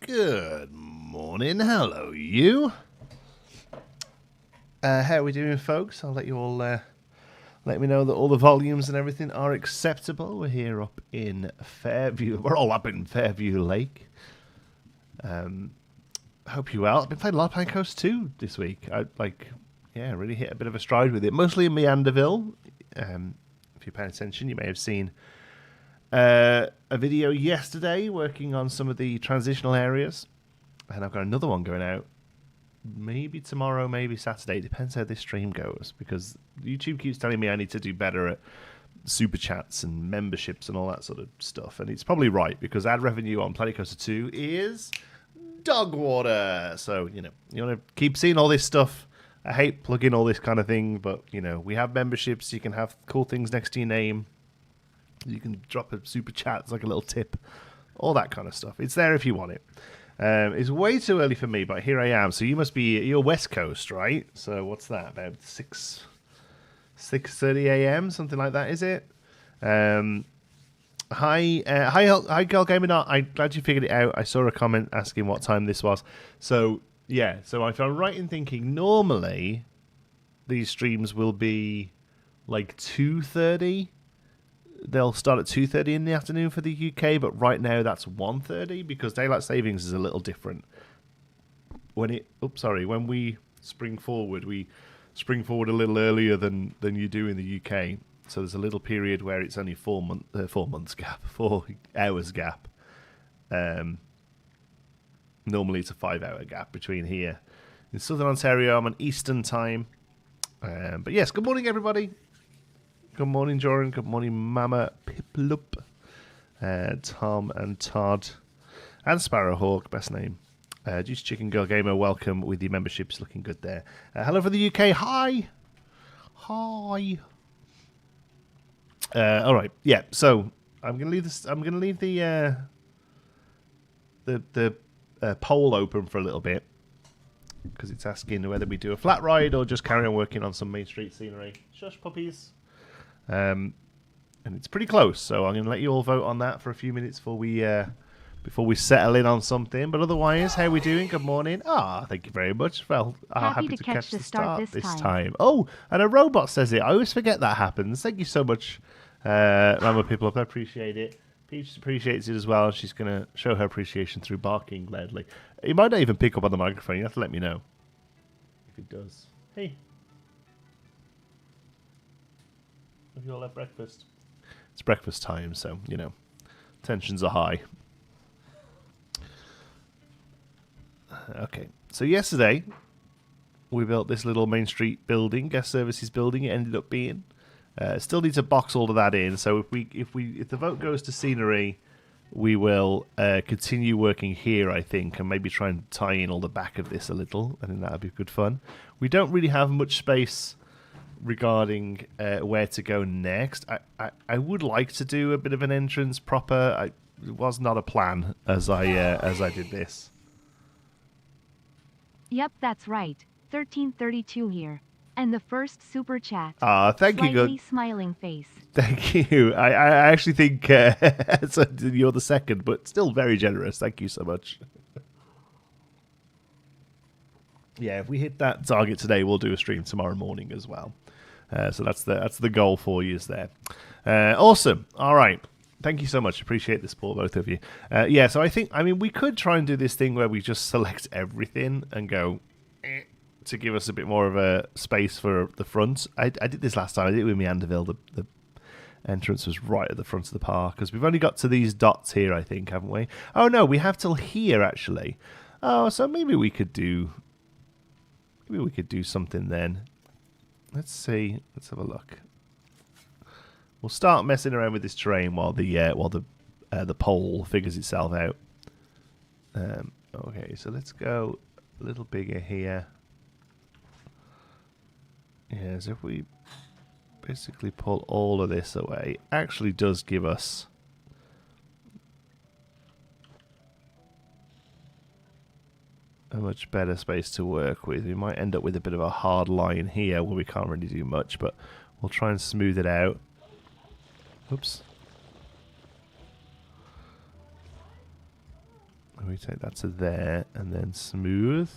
Good morning, hello you. How are we doing, folks? I'll let you all let me know that all the volumes and everything are acceptable. We're here up in Fairview. We're all up in Fairview Lake. Hope you well. I've been playing a lot of Pine Coast 2 this week. Really hit a bit of a stride with it. Mostly in Meanderville. If you're paying attention, you may have seen a video yesterday working on some of the transitional areas, and I've got another one going out maybe tomorrow, maybe Saturday. Depends how this stream goes, because YouTube keeps telling me I need to do better at super chats and memberships and all that sort of stuff, and it's probably right, because ad revenue on Planet Coaster 2 is dog water. So you want to keep seeing all this stuff. I hate plugging all this kind of thing, but we have memberships. You can have cool things next to your name. You can drop a super chat. It's like a little tip. All that kind of stuff. It's there if you want it. It's way too early for me, but here I am. So you're West Coast, right? So what's that? About 6:30 a.m., something like that, is it? Hi, Girl Gaming. I'm glad you figured it out. I saw a comment asking what time this was. So yeah, so if I'm right in thinking, normally these streams will be like 2:30. They'll start at 2:30 in the afternoon for the UK, but right now that's 1:30 because daylight savings is a little different. When we spring forward, we spring forward a little earlier than you do in the UK. So there's a little period where it's only 4 months gap, 4 hours gap. Normally it's a 5-hour gap between here. In Southern Ontario, I'm on Eastern time. But yes, good morning, everybody. Good morning, Joran. Good morning, Mama Piplup, Tom and Todd, and Sparrowhawk, best name. Juice Chicken Girl Gamer, welcome with your memberships, looking good there. Hello for the UK. Hi. All right. Yeah. So I'm gonna leave this. I'm gonna leave the poll open for a little bit because it's asking whether we do a flat ride or just carry on working on some Main Street scenery. Shush, puppies. And it's pretty close, so I'm going to let you all vote on that for a few minutes before we settle in on something. But otherwise, how are we doing? Good morning. Thank you very much. Well, happy to catch the start this time. Oh, and a robot says it. I always forget that happens. Thank you so much, Mama People Up. I appreciate it. Peach appreciates it as well. She's going to show her appreciation through barking loudly. It might not even pick up on the microphone. You have to let me know if it does. Hey. Have you all had breakfast? It's breakfast time, so, tensions are high. Okay, so yesterday, we built this little Main Street building, guest services building, it ended up being. Still need to box all of that in, so if the vote goes to scenery, we will continue working here, I think, and maybe try and tie in all the back of this a little. I think that would be good fun. We don't really have much space regarding where to go next. I would like to do a bit of an entrance proper. It was not a plan as I did this. Yep, that's right. 1332 here. And the first super chat. Thank you. Slightly smiling face. Thank you. I actually think so you're the second, but still very generous. Thank you so much. Yeah, if we hit that target today, we'll do a stream tomorrow morning as well. So that's the goal for you, is there. Awesome. All right. Thank you so much. Appreciate the support, both of you. So we could try and do this thing where we just select everything and go to give us a bit more of a space for the front. I did this last time. I did it with Meanderville. The entrance was right at the front of the park, because we've only got to these dots here, I think, haven't we? Oh, no, we have till here, actually. Oh, so maybe we could do something then. Let's see. Let's have a look. We'll start messing around with this terrain while the pole figures itself out. Okay, so let's go a little bigger here. Yeah, so if we basically pull all of this away, it actually does give us a much better space to work with. We might end up with a bit of a hard line here where we can't really do much, but we'll try and smooth it out. Oops. we take that to there and then smooth.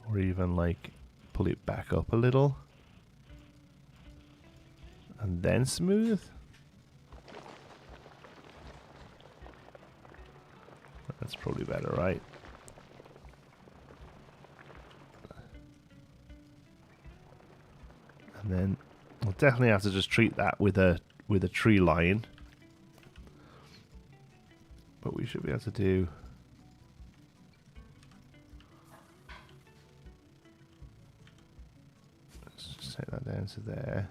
Or even like pull it back up a little. And then smooth. That's probably better, right? And then we'll definitely have to just treat that with a tree line. But we should be able to do... Let's just take that down to there.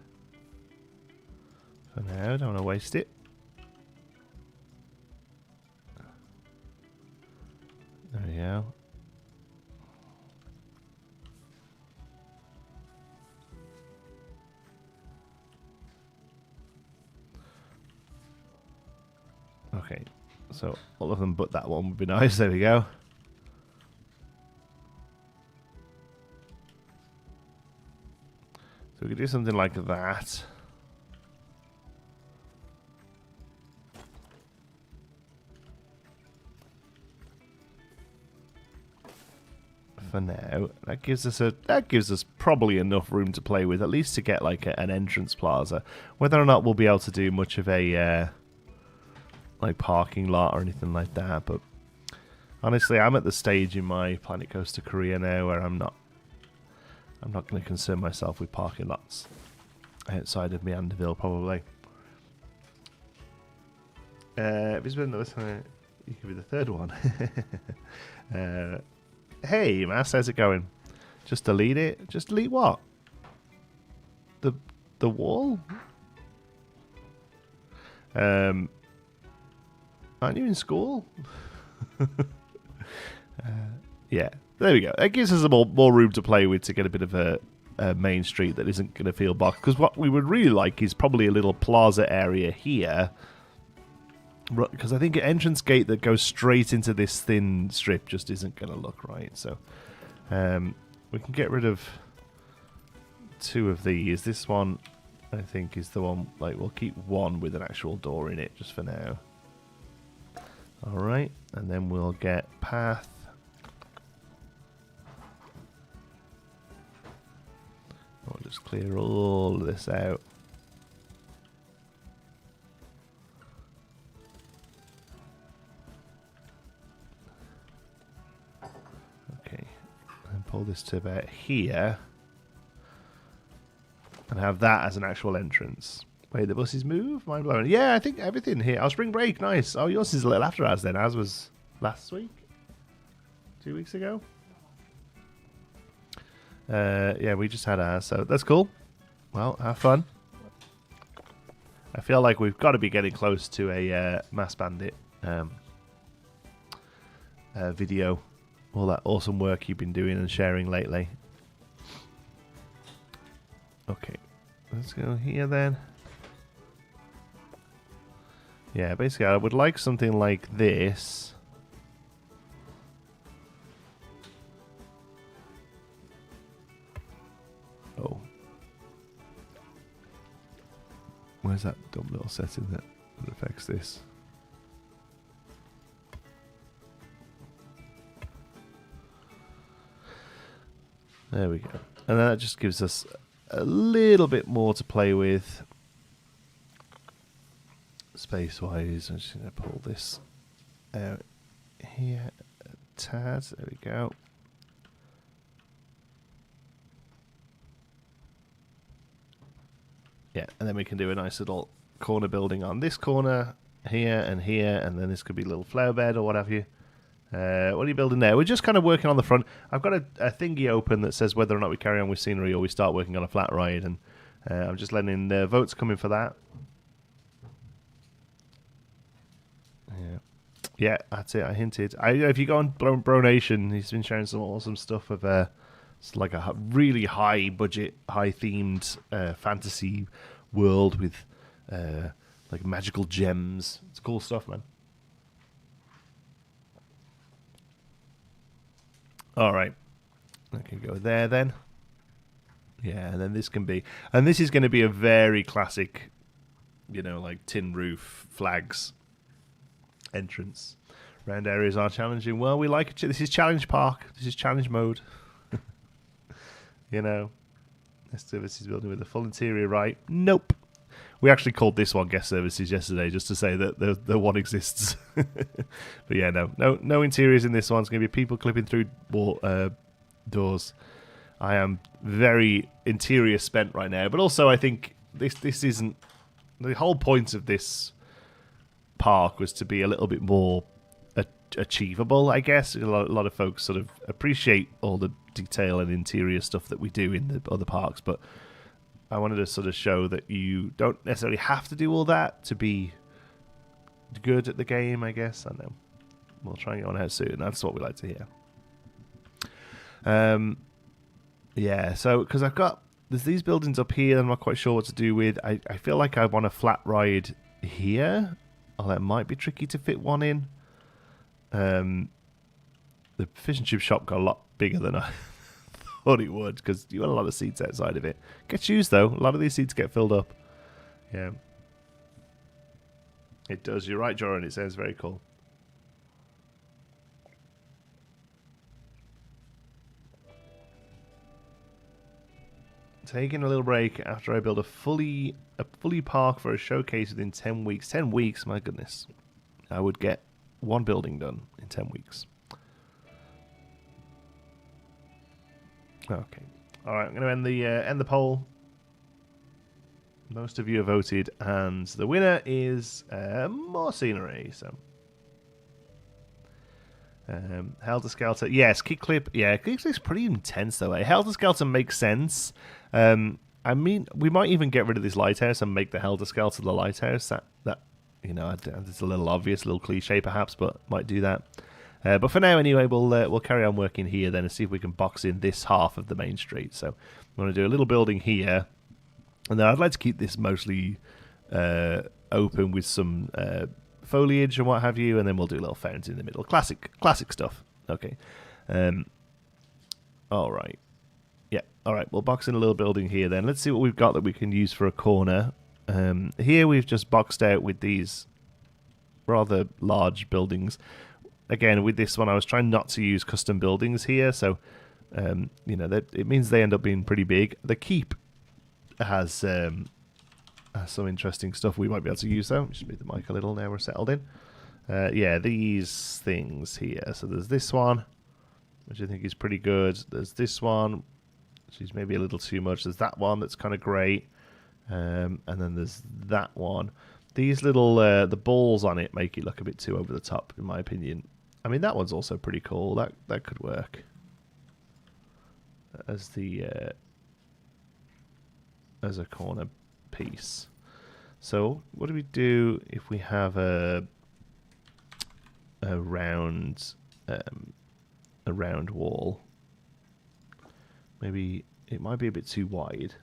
For now, don't want to waste it. There we go. Okay, so all of them but that one would be nice. There we go. So we could do something like that. For now, that gives us probably enough room to play with, at least to get like an entrance plaza. Whether or not we'll be able to do much of a like parking lot or anything like that, but honestly, I'm at the stage in my Planet Coaster career now where I'm not going to concern myself with parking lots outside of Meanderville, probably. If it's been another time, you could be the third one. Hey, Mass, how's it going? Just delete it. Just delete what? The wall? Aren't you in school? Yeah, there we go. It gives us more room to play with to get a bit of a main street that isn't going to feel boxed. Because what we would really like is probably a little plaza area here. Because I think an entrance gate that goes straight into this thin strip just isn't going to look right. So we can get rid of 2 of these. This one, I think, is the one. Like, we'll keep one with an actual door in it just for now. Alright, and then we'll get path. We'll just clear all of this out. Okay, and pull this to about here. And have that as an actual entrance. Wait, the buses move? Mind blowing. Yeah, I think everything here. Oh, spring break, nice. Oh, yours is a little after ours then. Ours was last week? 2 weeks ago? Yeah, we just had ours, so that's cool. Well, have fun. I feel like we've got to be getting close to a Mass Bandit video. All that awesome work you've been doing and sharing lately. Okay, let's go here then. Yeah, basically I would like something like this. Oh. Where's that dumb little setting that affects this? There we go. And that just gives us a little bit more to play with. Space-wise, I'm just going to pull this out here a tad. There we go. Yeah, and then we can do a nice little corner building on this corner, here, and then this could be a little flower bed or what have you. What are you building there? We're just kind of working on the front. I've got a thingy open that says whether or not we carry on with scenery or we start working on a flat ride, and I'm just letting votes come in for that. Yeah, that's it. I hinted. If you go on Bronation, he's been sharing some awesome stuff of it's like a really high budget, high themed fantasy world with like magical gems. It's cool stuff, man. All right, I can go there then. Yeah, and then this can be, and this is going to be a very classic, you know, like tin roof flags entrance Ground areas are challenging. Well, we like it. This is challenge park. This is challenge mode. You know, guest services building with a full interior, right? Nope. We actually called this one guest services yesterday just to say that the one exists. But yeah, no interiors in this one. It's going to be people clipping through doors. I am very interior spent right now, but also I think this isn't the whole point of this park was to be a little bit more achievable, I guess. A lot of folks sort of appreciate all the detail and interior stuff that we do in the other parks, but I wanted to sort of show that you don't necessarily have to do all that to be good at the game, I guess. I know. We'll try and get on out soon. That's what we like to hear. Yeah, so because there's these buildings up here I'm not quite sure what to do with. I feel like I want a flat ride here. Oh, that might be tricky to fit one in. The fish and chip shop got a lot bigger than I thought it would because you want a lot of seats outside of it. Gets used though. A lot of these seats get filled up. Yeah. It does. You're right, Joran. It sounds very cool. Taking a little break after I build a fully park for a showcase within 10 weeks. 10 weeks, my goodness. I would get one building done in 10 weeks. Okay. All right, I'm going to end the poll. Most of you have voted, and the winner is more scenery. So, Helter Skelter, yes, Kickflip, yeah, Kickflip's pretty intense though. Helter Skelter makes sense. I mean, we might even get rid of this lighthouse and make the Helter Skelter the lighthouse. That you know, it's a little obvious, a little cliche perhaps, but might do that. But for now, anyway, we'll carry on working here then and see if we can box in this half of the main street. So we want to do a little building here, and then I'd like to keep this mostly open with some foliage and what have you, and then we'll do a little fountain in the middle. Classic stuff. Okay. All right. Yeah. All right. We'll box in a little building here then. Let's see what we've got that we can use for a corner. Here we've just boxed out with these rather large buildings. Again, with this one, I was trying not to use custom buildings here, so you know, it means they end up being pretty big. The keep has some interesting stuff we might be able to use, though. Just move the mic a little now we're settled in. Yeah, these things here. So there's this one, which I think is pretty good. There's this one, which is maybe a little too much. There's that one that's kind of great. And then there's that one. These little the balls on it make it look a bit too over the top, in my opinion. I mean, that one's also pretty cool. That could work as the as a corner piece. So what do we do if we have a round wall? Maybe it might be a bit too wide.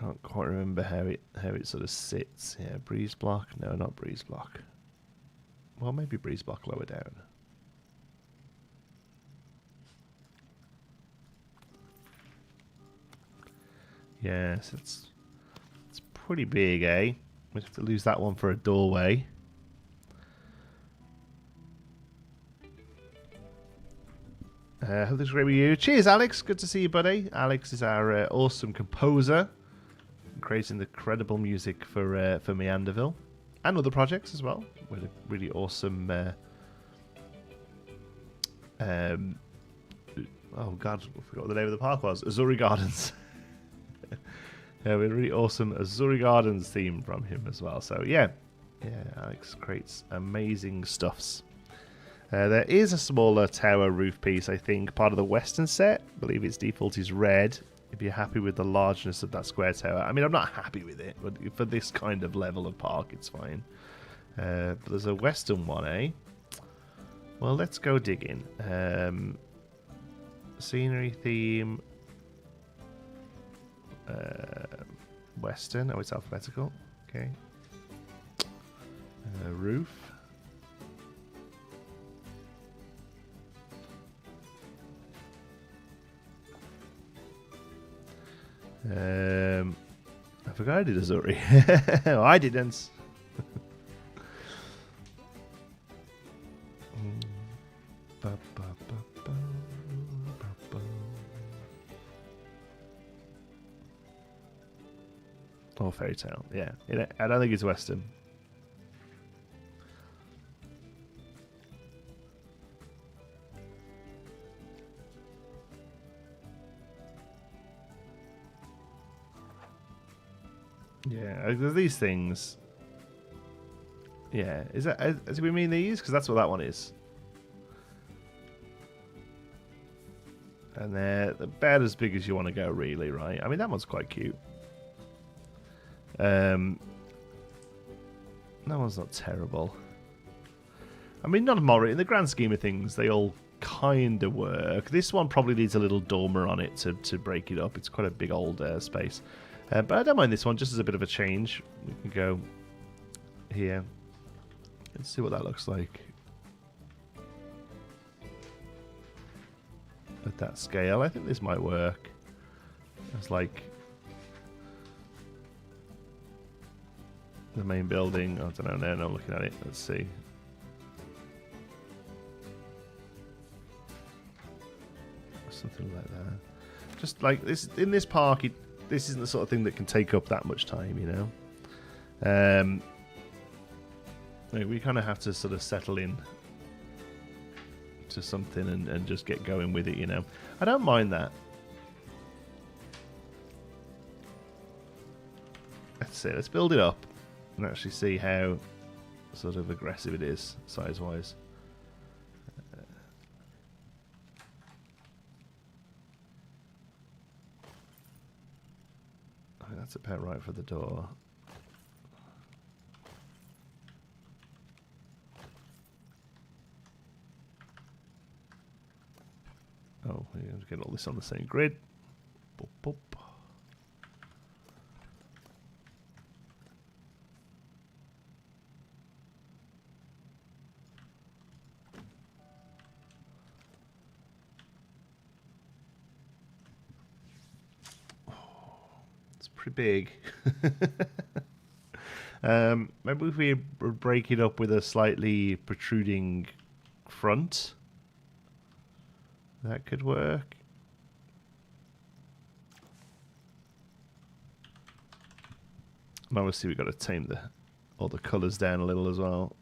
Can't quite remember how it sort of sits. Yeah, breeze block. No, not breeze block. Well, maybe breeze block lower down. Yes, it's pretty big, eh? We have to lose that one for a doorway. Hope this is great with you. Cheers, Alex. Good to see you, buddy. Alex is our awesome composer, creating the credible music for Meanderville and other projects as well. With a really awesome. Oh God, I forgot what the name of the park was. Azuri Gardens. Yeah, we had a really awesome Azuri Gardens theme from him as well. So yeah, Alex creates amazing stuffs. There is a smaller tower roof piece, I think, part of the western set. I believe its default is red. If you're happy with the largeness of that square tower. I mean, I'm not happy with it, but for this kind of level of park, it's fine. But there's a western one, eh? Well, let's go digging. Scenery theme. Western. Oh, it's alphabetical. Okay. Roof. I forgot I did Azuri. Oh, I didn't. Or fairy tale, yeah. I don't think it's Western. Yeah, there's these things. Yeah, is that? Do we mean these? Because that's what that one is. And they're about as big as you want to go, really, right? I mean, that one's quite cute. That one's not terrible. I mean, none of them are, in the grand scheme of things, they all kind of work. This one probably needs a little dormer on it to break it up. It's quite a big old space. But I don't mind this one, just as a bit of a change. We can go here. Let's see what that looks like. At that scale, I think this might work. It's like the main building. I don't know now, no, looking at it. Let's see. Something like that. Just like this in this park, this isn't the sort of thing that can take up that much time, you know. Like we kind of have to sort of settle in to something and just get going with it, you know. I don't mind that. Let's see. Let's build it up and actually see how sort of aggressive it is size-wise. That's about right for the door. Oh, we have to get all this on the same grid. Boop, boop. Pretty big. Maybe if we break it up with a slightly protruding front, that could work. And obviously we've got to tame all the colours down a little as well.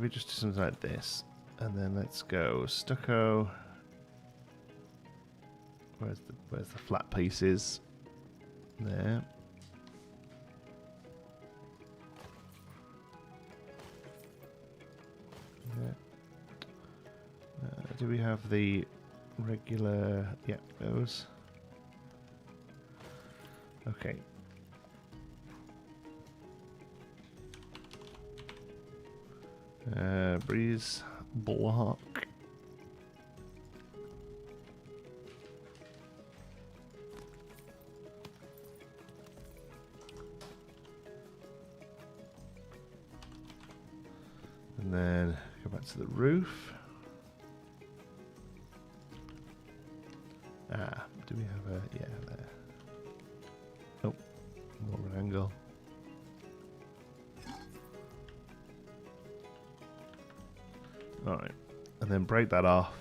We just do something like this, and then let's go stucco. Where's the flat pieces? There. Yeah. Do we have the regular? Yeah, those. Okay. Breeze block. And then go back to the roof. Do we have a, yeah, there. Oh, more of an angle. Alright, and then break that off.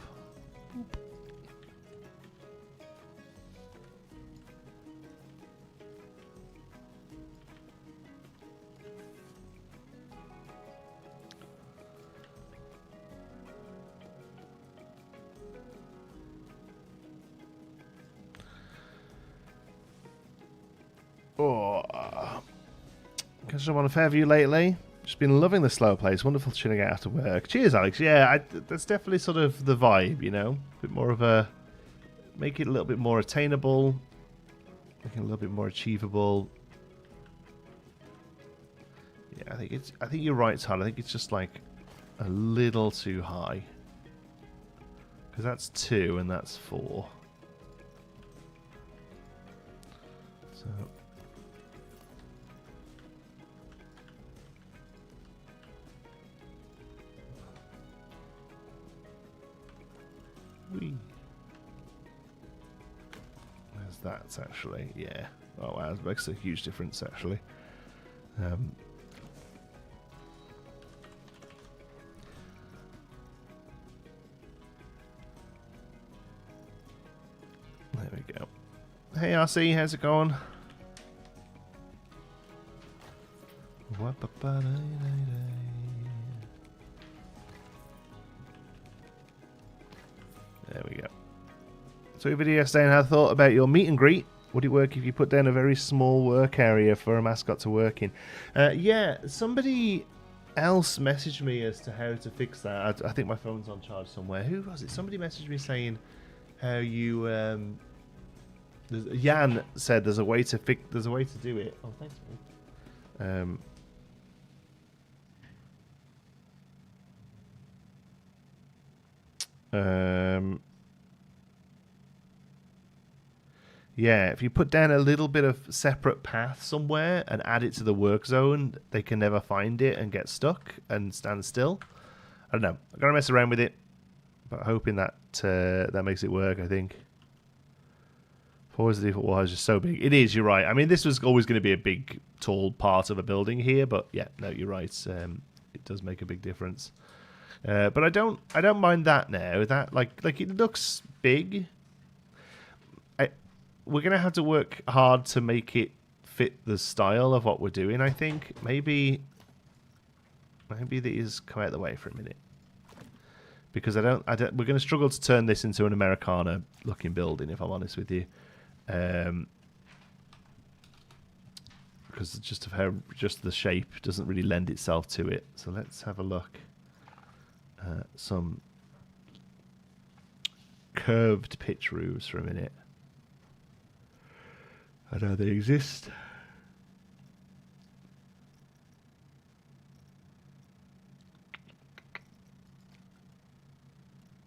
Oh, catching up on a Fairview lately. Just been loving the slow pace. Wonderful chilling out after work. Cheers, Alex. Yeah, that's definitely sort of the vibe, you know? A bit more of a... Make it a little bit more attainable. Make it a little bit more achievable. Yeah, I think you're right, Tyler. I think it's just like a little too high. Because that's 2 and that's 4. So... Whee. that actually. Yeah. Oh wow, it makes a huge difference actually. There we go. Hey RC, how's it going? There we go. So a video saying how I thought about your meet and greet. Would it work if you put down a very small work area for a mascot to work in? Yeah, somebody else messaged me as to how to fix that. I think my phone's on charge somewhere. Who was it? Somebody messaged me saying how you... Jan said there's a way to do it. Oh, thanks, man. Yeah, if you put down a little bit of separate path somewhere and add it to the work zone, they can never find it and get stuck and stand still. I don't know. I'm gonna mess around with it, but hoping that that makes it work. I think. Forwards the default wall is just so big. It is. You're right. I mean, this was always going to be a big, tall part of a building here, but yeah, no, you're right. It does make a big difference. But I don't mind that now. That like it looks big. We're gonna have to work hard to make it fit the style of what we're doing. I think maybe these come out of the way for a minute because I don't. We're gonna struggle to turn this into an Americana looking building, if I'm honest with you, because just of how the shape doesn't really lend itself to it. So let's have a look. Some curved pitch roofs for a minute. I know they exist.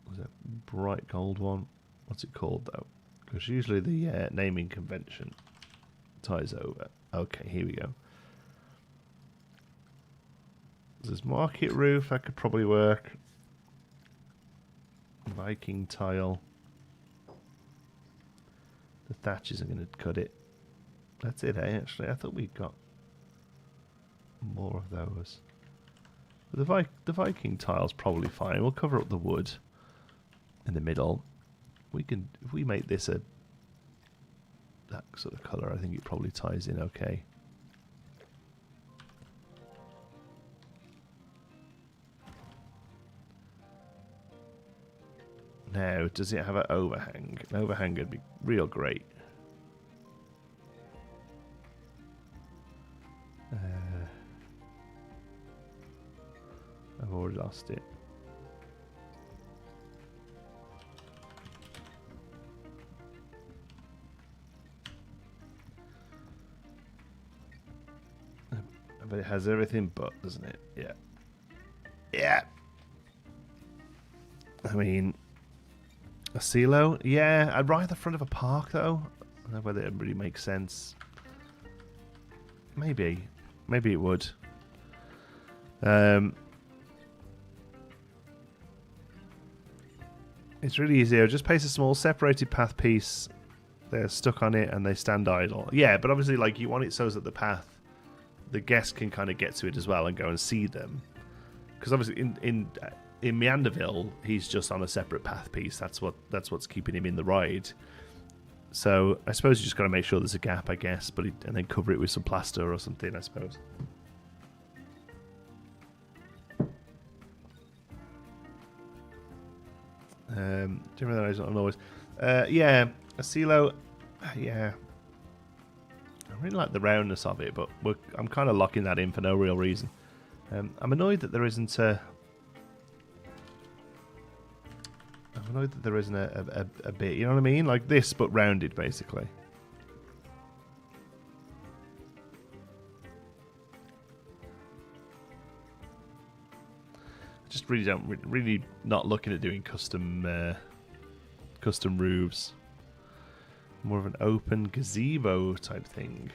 Was that bright gold one? What's it called though? Because usually the naming convention ties over. Okay, here we go. There's market roof. That could probably work. Viking tile. The thatch isn't going to cut it. That's it, eh? Actually, I thought we got more of those. But the Viking tile's probably fine. We'll cover up the wood in the middle. We can, if we make this that sort of colour, I think it probably ties in okay. Now, does it have an overhang? An overhang would be real great. I've already lost it. But it has everything but, doesn't it? Yeah. Yeah. I mean, a silo? Yeah, I'd rather the front of a park, though. I don't know whether it really makes sense. Maybe. Maybe it would. It's really easy. I'll just place a small separated path piece. They're stuck on it and they stand idle. Yeah, but obviously, like, you want it so that the path, the guest can kind of get to it as well and go and see them. Because obviously, in Meanderville, he's just on a separate path piece. That's what's keeping him in the ride. So I suppose you just got to make sure there's a gap, I guess, and then cover it with some plaster or something, I suppose. Do you remember that? I'm always, yeah, a silo. Yeah, I really like the roundness of it, but I'm kind of locking that in for no real reason. I'm annoyed that there isn't a. I'm annoyed that there isn't a bit. You know what I mean? Like this, but rounded, basically. Just really not looking at doing custom roofs. More of an open gazebo type thing.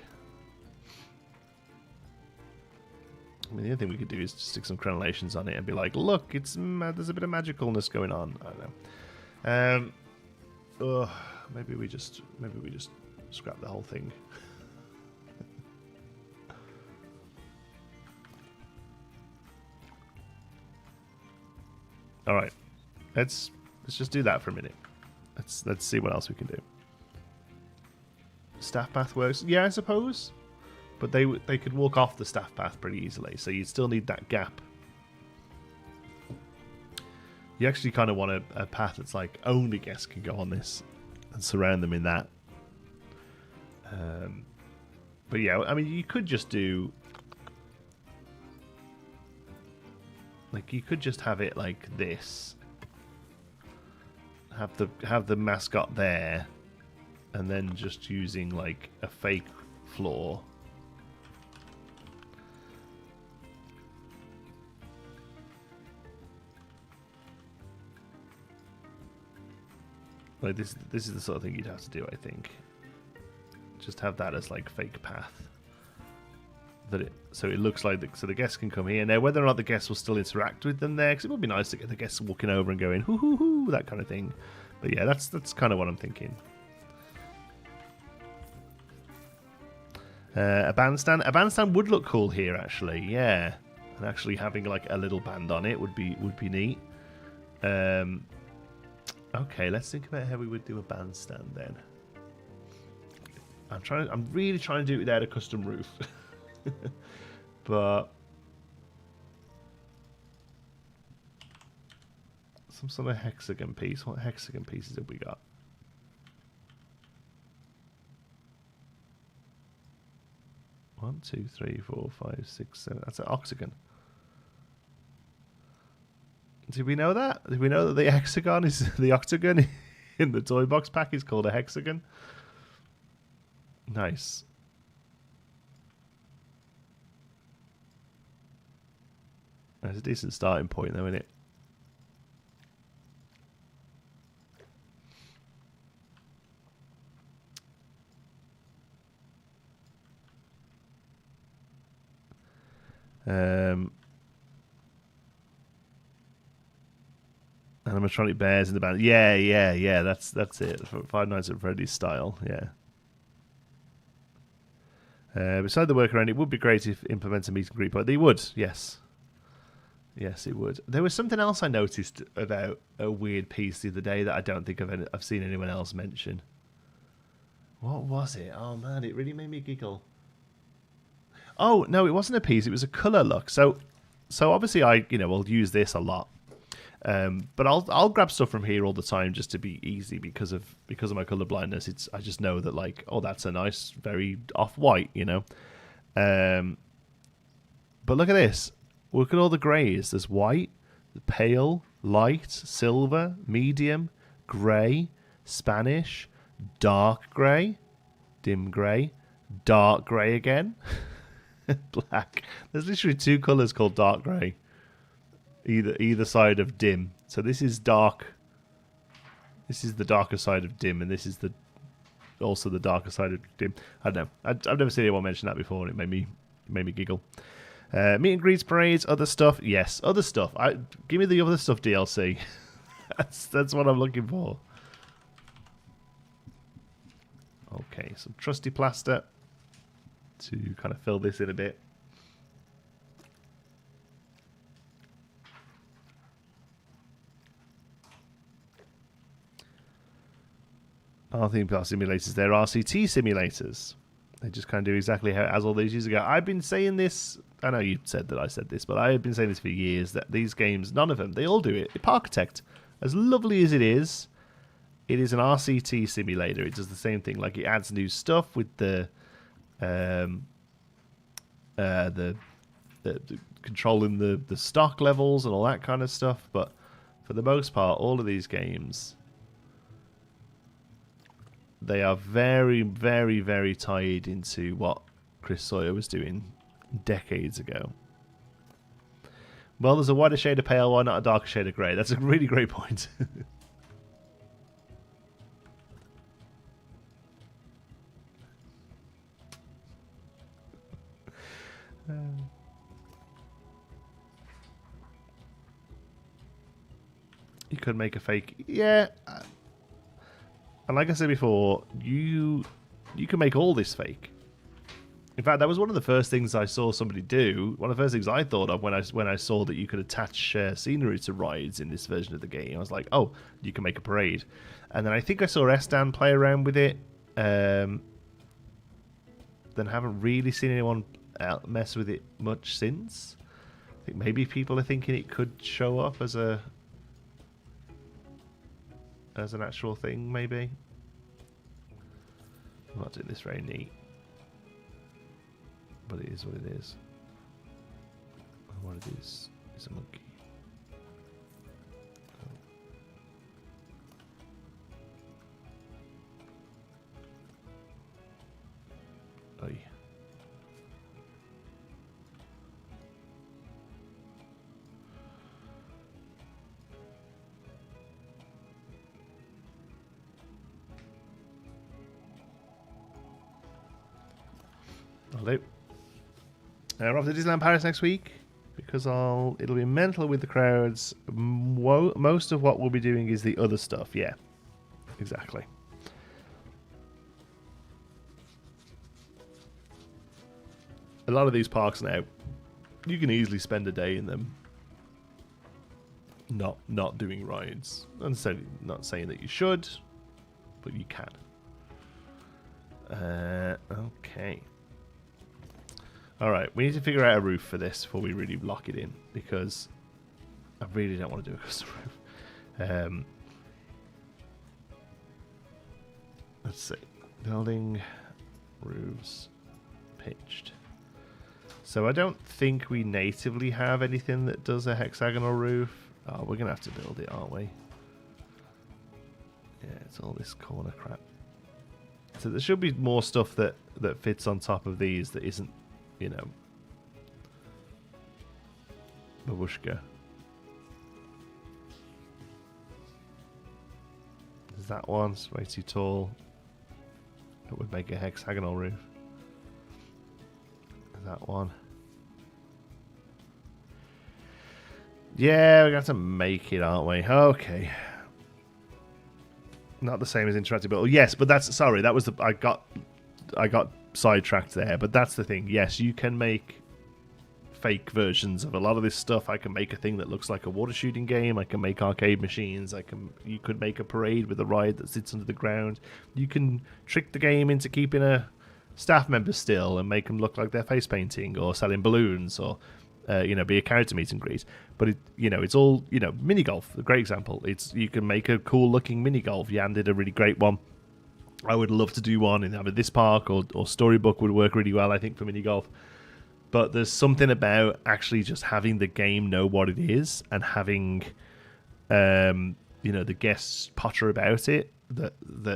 I mean, the other thing we could do is just stick some crenellations on it and be like, look, it's there's a bit of magicalness going on. I don't know. Maybe we just scrap the whole thing. All right, let's just do that for a minute. Let's see what else we can do. Staff path works, yeah, I suppose, but they could walk off the staff path pretty easily. So you still need that gap. You actually kind of want a path that's like only guests can go on this, and surround them in that. But yeah, I mean, you could just do. Like, you could just have it like this. Have the mascot there, and then just using like a fake floor. Like this is the sort of thing you'd have to do, I think. Just have that as like fake path. So it looks like so the guests can come here. Now, whether or not the guests will still interact with them there, because it would be nice to get the guests walking over and going hoo hoo hoo, that kind of thing. But yeah, that's kind of what I'm thinking. A bandstand would look cool here, actually. Yeah, and actually having like a little band on it would be neat. Okay, let's think about how we would do a bandstand then. I'm really trying to do it without a custom roof. But some sort of hexagon piece. What hexagon pieces have we got? One, two, three, 4, 5, 6, 7. That's an octagon. Did we know that? Did we know that the hexagon is the octagon in the toy box pack is called a hexagon? Nice. That's a decent starting point, though, isn't it? Animatronic bears in the band. Yeah. That's it. Five Nights at Freddy's style. Yeah. Beside the workaround, it would be great if implement a meet and greet, but they would. Yes. Yes, it would. There was something else I noticed about a weird piece the other day that I don't think I've seen anyone else mention. What was it? Oh man, it really made me giggle. Oh no, it wasn't a piece. It was a color look. So obviously I will use this a lot. But I'll grab stuff from here all the time just to be easy because of my color blindness. I just know that like, oh, that's a nice, very off white, But look at this. Look at all the greys. There's white, pale, light, silver, medium, grey, Spanish, dark grey, dim grey, dark grey again, black. There's literally two colours called dark grey. Either side of dim. So this is dark. This is the darker side of dim, and this is also the darker side of dim. I don't know. I've never seen anyone mention that before, and it made me giggle. Meet and greets, parades, other stuff. Yes, other stuff. Give me the other stuff DLC. that's what I'm looking for. Okay, some trusty plaster to kind of fill this in a bit. Our theme park simulators, they're RCT simulators. They just kind of do exactly how it has all these years ago. I've been saying this, I know you said that I said this, but I have been saying this for years, that these games, none of them, they all do it. Parkitect, as lovely as it is an RCT simulator. It does the same thing. Like, it adds new stuff with the controlling the stock levels and all that kind of stuff. But for the most part, all of these games, they are very, very, very tied into what Chris Sawyer was doing decades ago. Well, there's a wider shade of pale, why not a darker shade of grey? That's a really great point. You could make a fake... Yeah. And like I said before, you You can make all this fake. In fact, that was one of the first things I saw somebody do. One of the first things I thought of when I saw that you could attach scenery to rides in this version of the game. I was like, oh, you can make a parade. And then I think I saw Estan play around with it. Then haven't really seen anyone mess with it much since. I think maybe people are thinking it could show up as an actual thing, maybe. I'm not doing this very neat. But it is what it is. What it is a monkey. Oh. Oy. I'll do. We're off to Disneyland Paris next week because it'll be mental with the crowds. Most of what we'll be doing is the other stuff. Yeah, exactly. A lot of these parks now, you can easily spend a day in them not doing rides. I'm not saying that you should, but you can. Okay. Alright, we need to figure out a roof for this before we really lock it in, because I really don't want to do a custom roof. Let's see. Building roofs pitched. So I don't think we natively have anything that does a hexagonal roof. Oh, we're going to have to build it, aren't we? Yeah, it's all this corner crap. So there should be more stuff that fits on top of these that isn't, you know, babushka. Is that one? It's way too tall. It would make a hexagonal roof. Is that one? Yeah, we're going to have to make it, aren't we? Okay. Not the same as interactive build. Yes, but that's... Sorry, that was the... I got sidetracked there, but that's the thing. Yes, you can make fake versions of a lot of this stuff. I can make a thing that looks like a water shooting game. I can make arcade machines. You could make a parade with a ride that sits under the ground. You can trick the game into keeping a staff member still and make them look like they're face painting or selling balloons or be a character meet and greet. But it's all mini golf. A great example. You can make a cool looking mini golf. Jan did a really great one. I would love to do one in either this park or Storybook would work really well, I think, for mini golf. But there's something about actually just having the game know what it is and having, the guests potter about it. That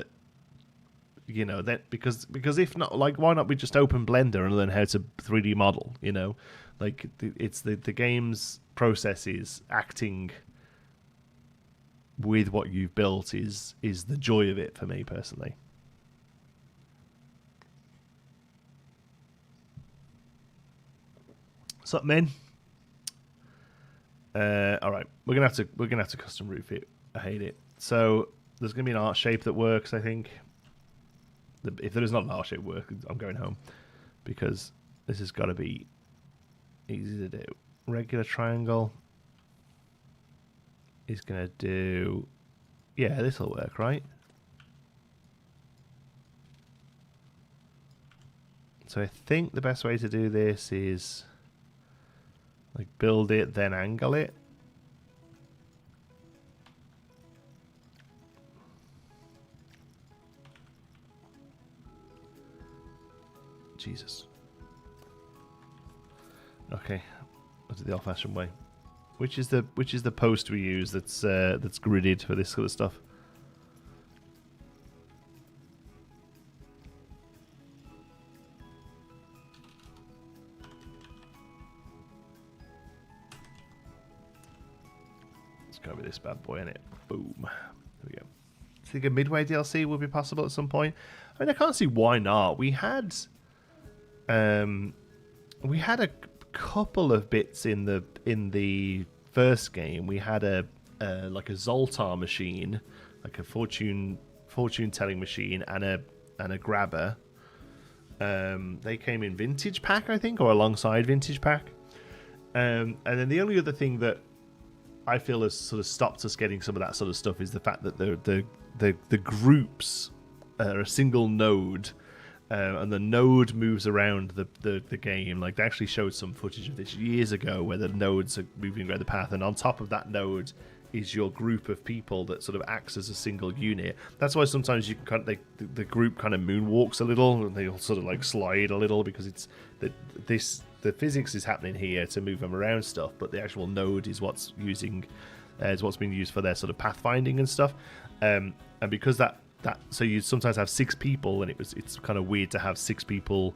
because if not, like, why not we just open Blender and learn how to 3D model? Like it's the game's processes acting with what you've built is the joy of it for me personally. What's up, men? All right, we're gonna have to custom roof it. I hate it. So there's gonna be an art shape that works. I think. If there is not an art shape work, I'm going home because this has got to be easy to do. Regular triangle is gonna do. Yeah, this will work, right? So I think the best way to do this is like build it, then angle it. Jesus. Okay, let's do the old-fashioned way. Which is the post we use that's gridded for this sort of stuff? Let's go with this bad boy in it. Boom. There we go. I think a midway DLC will be possible at some point. I mean, I can't see why not. We had a couple of bits in the first game. We had a Zoltar machine, like a fortune telling machine, and a grabber They came in Vintage Pack, I think, or alongside Vintage Pack. And then the only other thing that I feel has sort of stopped us getting some of that sort of stuff is the fact that the groups are a single node, and the node moves around the game. Like, they actually showed some footage of this years ago where the nodes are moving around the path, and on top of that node is your group of people that sort of acts as a single unit. That's why sometimes you can the group kind of moonwalks a little, and they'll sort of like slide a little, because it's the physics is happening here to move them around stuff, but the actual node is what's being used for their sort of pathfinding and stuff. And because that so you sometimes have 6 people, and it's kind of weird to have 6 people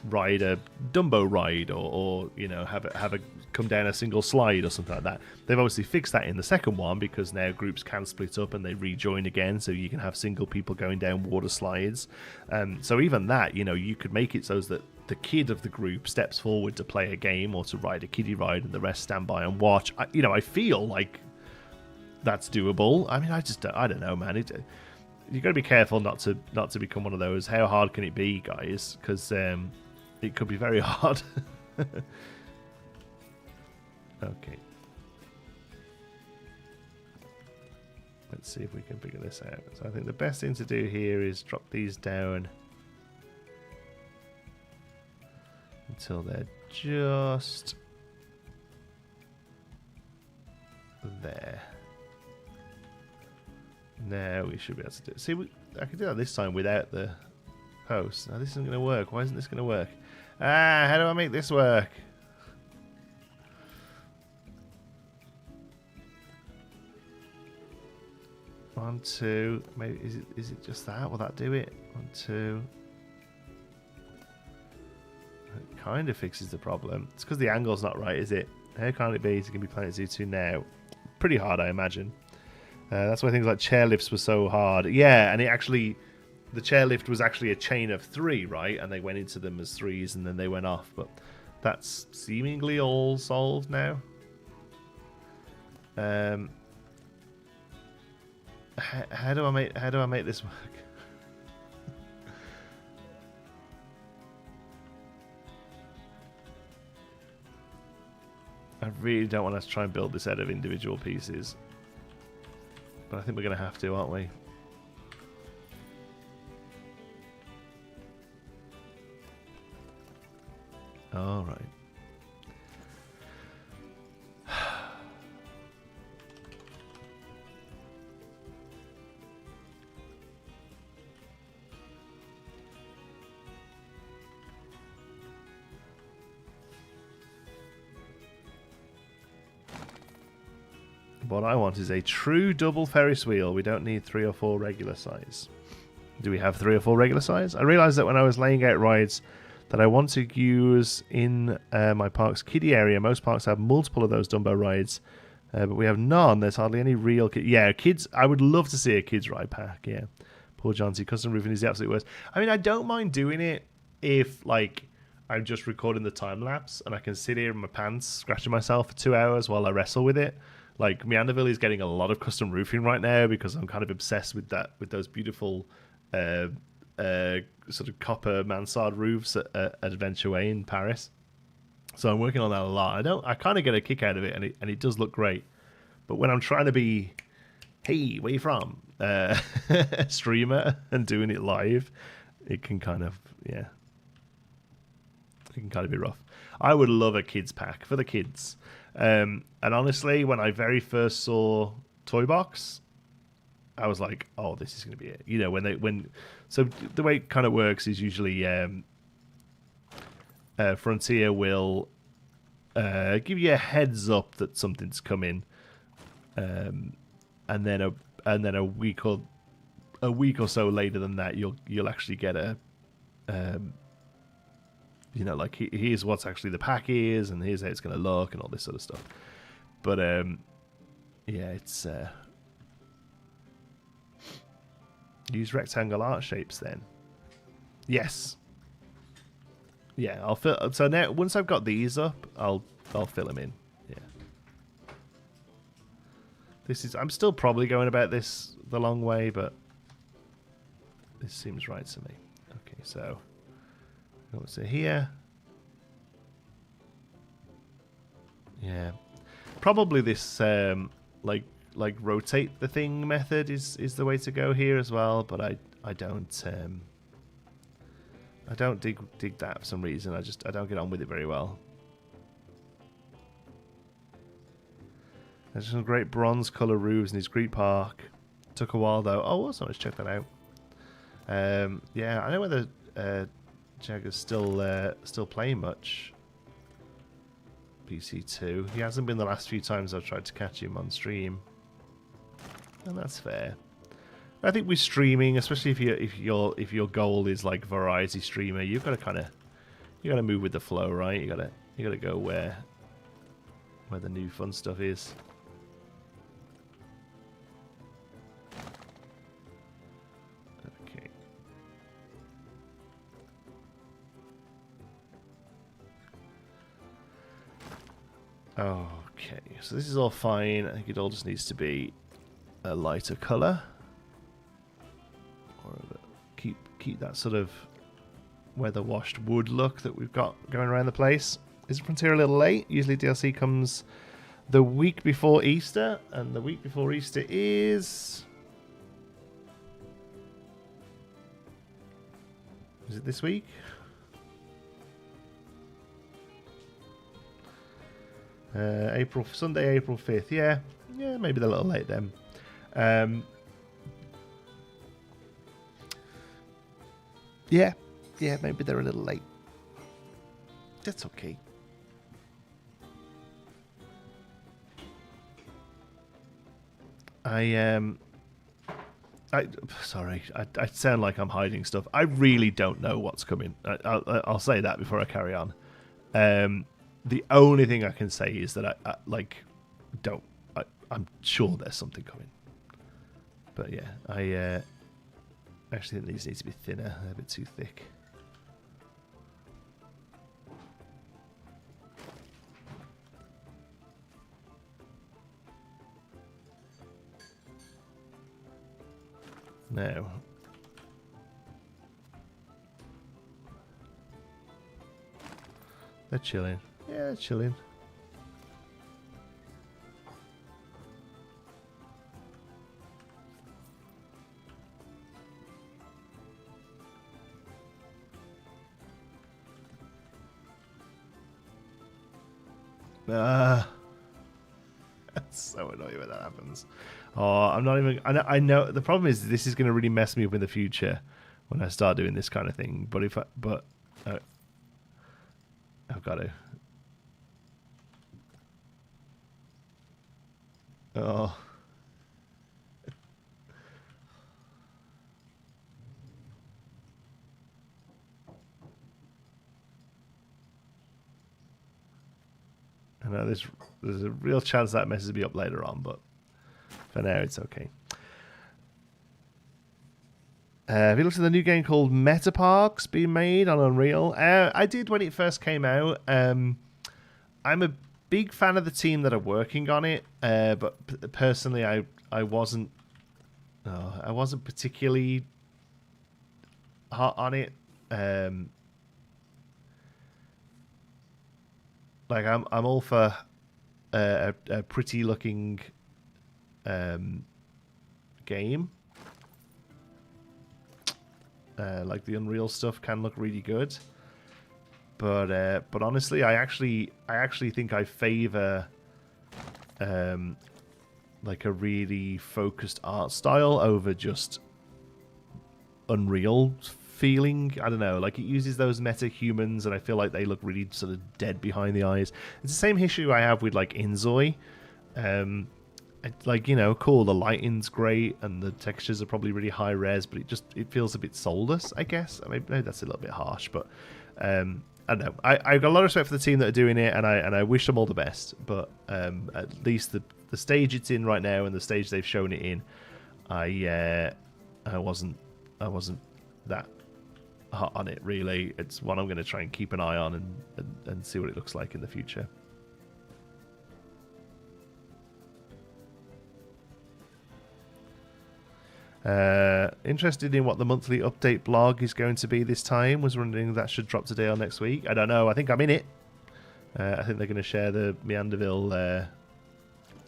ride a Dumbo ride, or you know, have a come down a single slide or something like that. They've obviously fixed that in the second one, because now groups can split up and they rejoin again, so you can have single people going down water slides. So even that, you know, you could make it so that the kid of the group steps forward to play a game or to ride a kiddie ride, and the rest stand by and watch. I feel like that's doable. I mean, I don't know, man. You got to be careful not to become one of those. How hard can it be, guys? Because it could be very hard. Okay. Let's see if we can figure this out. So I think the best thing to do here is drop these down until they're just there. Now we should be able to do it. See, I can do that this time without the post. Now this isn't going to work. Why isn't this going to work? How do I make this work? One, two. Maybe is it just that? Will that do it? 1, 2. It kind of fixes the problem. It's because the angle's not right, is it? How can't it be? It's going to be Planet Zoo 2 now. Pretty hard, I imagine. That's why things like chairlifts were so hard. Yeah, and the chairlift was actually a chain of 3, right? And they went into them as 3s, and then they went off. But that's seemingly all solved now. How do I make this work? I really don't want us to try and build this out of individual pieces, but I think we're going to have to, aren't we? All right. What I want is a true double Ferris wheel. We don't need 3 or 4 regular size. Do we have 3 or 4 regular size? I realised that when I was laying out rides that I want to use in my park's kiddie area. Most parks have multiple of those Dumbo rides, but we have none. There's hardly any real kids. I would love to see a kids ride pack. Yeah, poor Jonti. Custom roofing is the absolute worst. I mean, I don't mind doing it if like I'm just recording the time lapse and I can sit here in my pants scratching myself for 2 hours while I wrestle with it. Like, Meanderville is getting a lot of custom roofing right now because I'm kind of obsessed with those beautiful sort of copper mansard roofs at Adventure Way in Paris. So I'm working on that a lot. I kind of get a kick out of it, and it does look great. But when I'm trying to be, hey, where you from? Streamer and doing it live, it can kind of, it can kind of be rough. I would love a kids pack for the kids. And honestly, when I very first saw Toy Box, I was like, "Oh, this is going to be it." You know, so the way it kind of works is usually Frontier will give you a heads up that something's coming, and then a week or so later than that, you'll actually get a like here's what's actually the pack is, and here's how it's going to look, and all this sort of stuff. But it's use rectangle art shapes then. Yes. Yeah, I'll fill. So now once I've got these up, I'll fill them in. Yeah. I'm still probably going about this the long way, but this seems right to me. Okay, so What's it here? Yeah, probably this like rotate the thing method is the way to go here as well. But I don't dig that for some reason. I don't get on with it very well. There's some great bronze colour roofs in his Greek Park. Took a while though. Oh, also let's check that out. Yeah, I know whether Jagger's still playing much. PC2. He hasn't been the last few times I've tried to catch him on stream, and that's fair. I think with streaming, especially if your goal is like variety streamer, you've got to move with the flow, right? You gotta go where the new fun stuff is. Okay. Okay, so this is all fine. I think it all just needs to be a lighter colour. Or keep that sort of weather washed wood look that we've got going around the place. Is Frontier a little late? Usually DLC comes the week before Easter, and the week before Easter is it this week? Sunday, April 5th. Yeah, maybe they're a little late then. Yeah, maybe they're a little late. That's okay. Sorry, I sound like I'm hiding stuff. I really don't know what's coming. I'll say that before I carry on. The only thing I can say is that I'm sure there's something coming. But yeah, I actually think these need to be thinner. They're a bit too thick. Now, they're chilling. Yeah, they're chilling. That's so annoying when that happens. Oh, I'm not even. I know the problem is this is going to really mess me up in the future when I start doing this kind of thing. But I've got to. Oh. I know there's a real chance that messes me up later on, but for now it's okay. Have you looked at the new game called Meta Parks being made on Unreal? I did when it first came out. I'm a big fan of the team that are working on it, but personally, I wasn't particularly hot on it. Like I'm all for a pretty looking game. Like the Unreal stuff can look really good, but honestly, I actually think I favor like a really focused art style over just Unreal feeling. I don't know, like it uses those meta humans, and I feel like they look really sort of dead behind the eyes. It's the same issue I have with like Inzoi. Like, you know, cool, the lighting's great and the textures are probably really high res, but it feels a bit soulless, I guess. I mean, maybe that's a little bit harsh, but I don't know. I've got a lot of respect for the team that are doing it, and I wish them all the best. But at least the stage it's in right now and the stage they've shown it in, I wasn't that hot on it really. It's one I'm going to try and keep an eye on and see what it looks like in the future. Interested in what the monthly update blog is going to be this time. Was wondering if that should drop today or next week. I don't know. I think I'm in it. I think they're going to share the Meanderville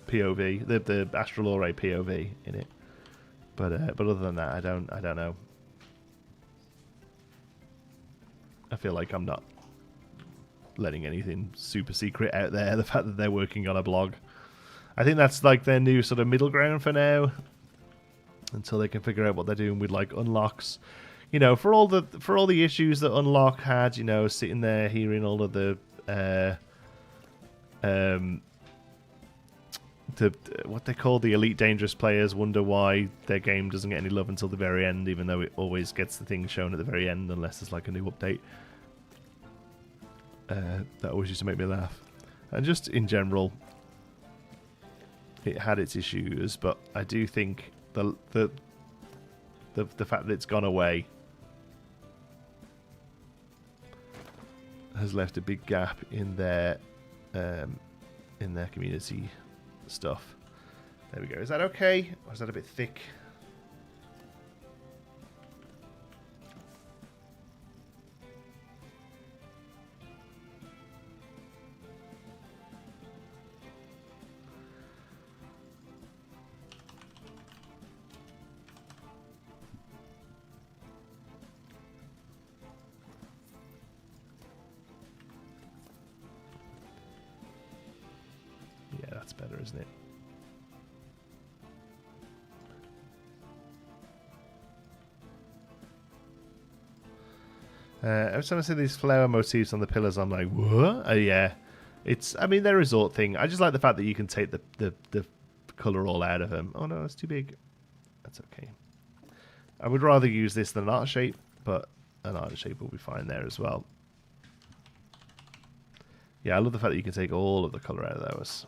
POV, the Astralore POV in it. But other than that, I don't know. I feel like I'm not letting anything super secret out there. The fact that they're working on a blog, I think that's like their new sort of middle ground for now, until they can figure out what they're doing with like unlocks. You know, for all the issues that Unlock had, you know, sitting there hearing all of the what they call the elite dangerous players wonder why their game doesn't get any love until the very end, even though it always gets the thing shown at the very end unless there's like a new update. That always used to make me laugh. And just in general, it had its issues, but I do think the fact that it's gone away has left a big gap in their community stuff. There we go. Is that okay? Or is that a bit thick? Yeah, that's better, isn't it? Every time I see these flower motifs on the pillars, I'm like, what? Yeah. I mean, they're a resort thing. I just like the fact that you can take the colour all out of them. Oh no, it's too big. That's okay. I would rather use this than an art shape, but an art shape will be fine there as well. Yeah, I love the fact that you can take all of the colour out of those.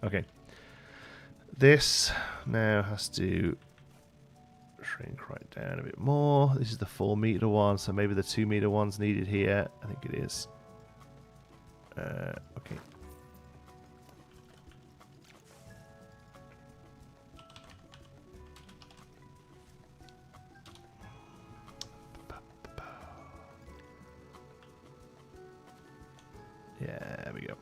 Okay. This now has to shrink right down a bit more. This is the 4 meter one, so maybe the 2 meter one's needed here. I think it is. Okay. Yeah, there we go.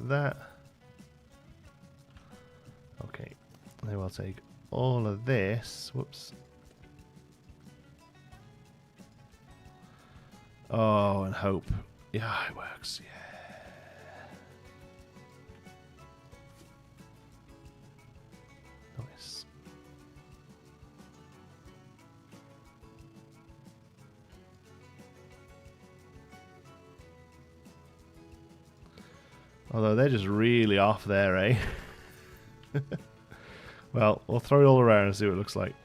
That. Okay, now I'll take all of this. Whoops. Oh, and hope. Yeah, it works. Yeah. Nice. Although they're just really off there, eh? Well, we'll throw it all around and see what it looks like.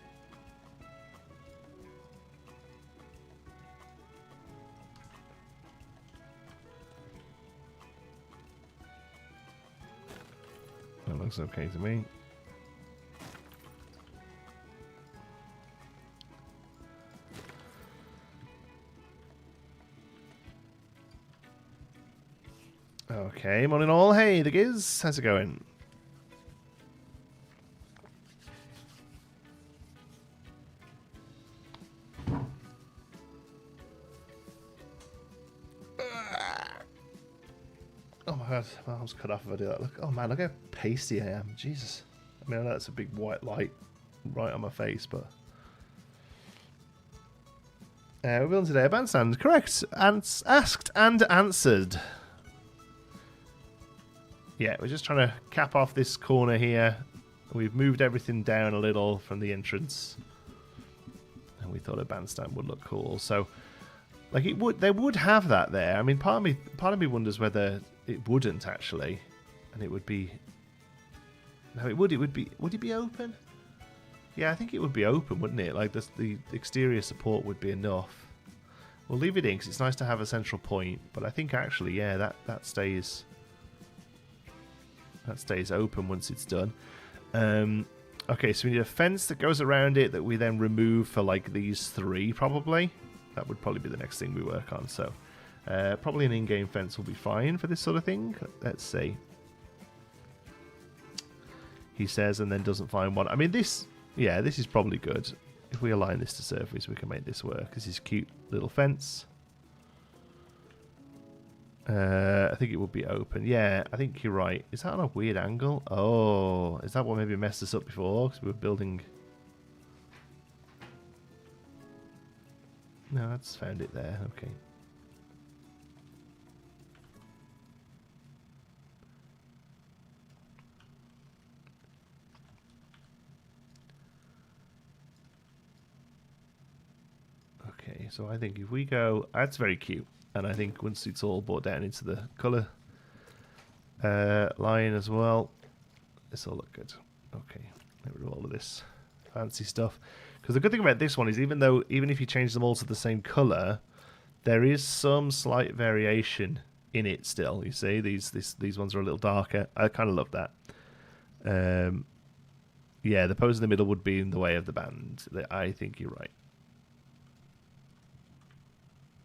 That looks okay to me. Okay, morning all. Hey, the Giz. How's it going? Oh my god, my arm's cut off if I do that. Look, oh man, look how pasty I am. Jesus. I mean, I know that's a big white light right on my face, but... we're building today a bandstand. Correct. Asked and answered. Yeah, we're just trying to cap off this corner here. We've moved everything down a little from the entrance, and we thought a bandstand would look cool. So, like, they would have that there. I mean, part of me wonders whether it wouldn't actually, and it would be. No, it would. Would it be open? Yeah, I think it would be open, wouldn't it? Like the exterior support would be enough. We'll leave it in because it's nice to have a central point. But I think actually, yeah, that stays. That stays open once it's done. Okay, so we need a fence that goes around it that we then remove for like these three, probably. That would probably be the next thing we work on. So probably an in-game fence will be fine for this sort of thing. Let's see. He says and then doesn't find one. I mean, this is probably good. If we align this to surface, we can make this work. This is a cute little fence. I think it would be open. Yeah, I think you're right. Is that on a weird angle? Oh, is that what maybe messed us up before? Because we were building... No, that's found it there. Okay. Okay, so I think if we go... That's very cute. And I think once it's all brought down into the colour line as well, this will look good. Okay, get rid of all of this fancy stuff. Because the good thing about this one is even if you change them all to the same colour, there is some slight variation in it still. You see, these ones are a little darker. I kind of love that. Yeah, the pose in the middle would be in the way of the band. I think you're right.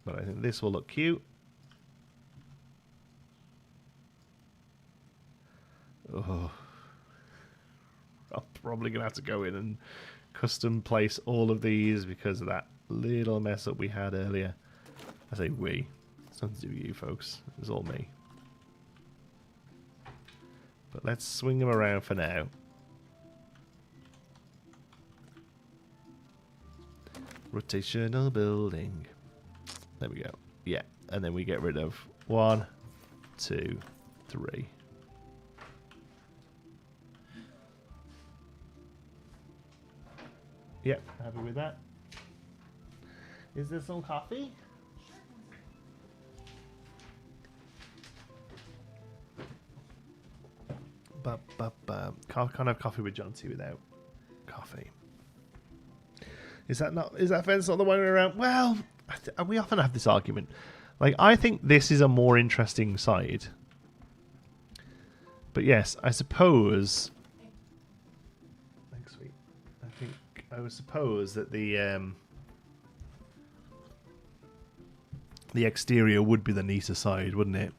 But I think this will look cute. Oh. I'm probably going to have to go in and custom place all of these because of that little mess up we had earlier. I say we. It's nothing to do with you folks. It was all me. But let's swing them around for now. Rotational building. There we go. Yeah, and then we get rid of 1, 2, 3. Yep, happy with that. Is there some coffee? Can't have coffee with Jonti without coffee. Is that fence not the one way around? Well, we often have this argument. Like, I think this is a more interesting side. But yes, I suppose. Thanks, sweet. I would suppose that the exterior would be the neater side, wouldn't it?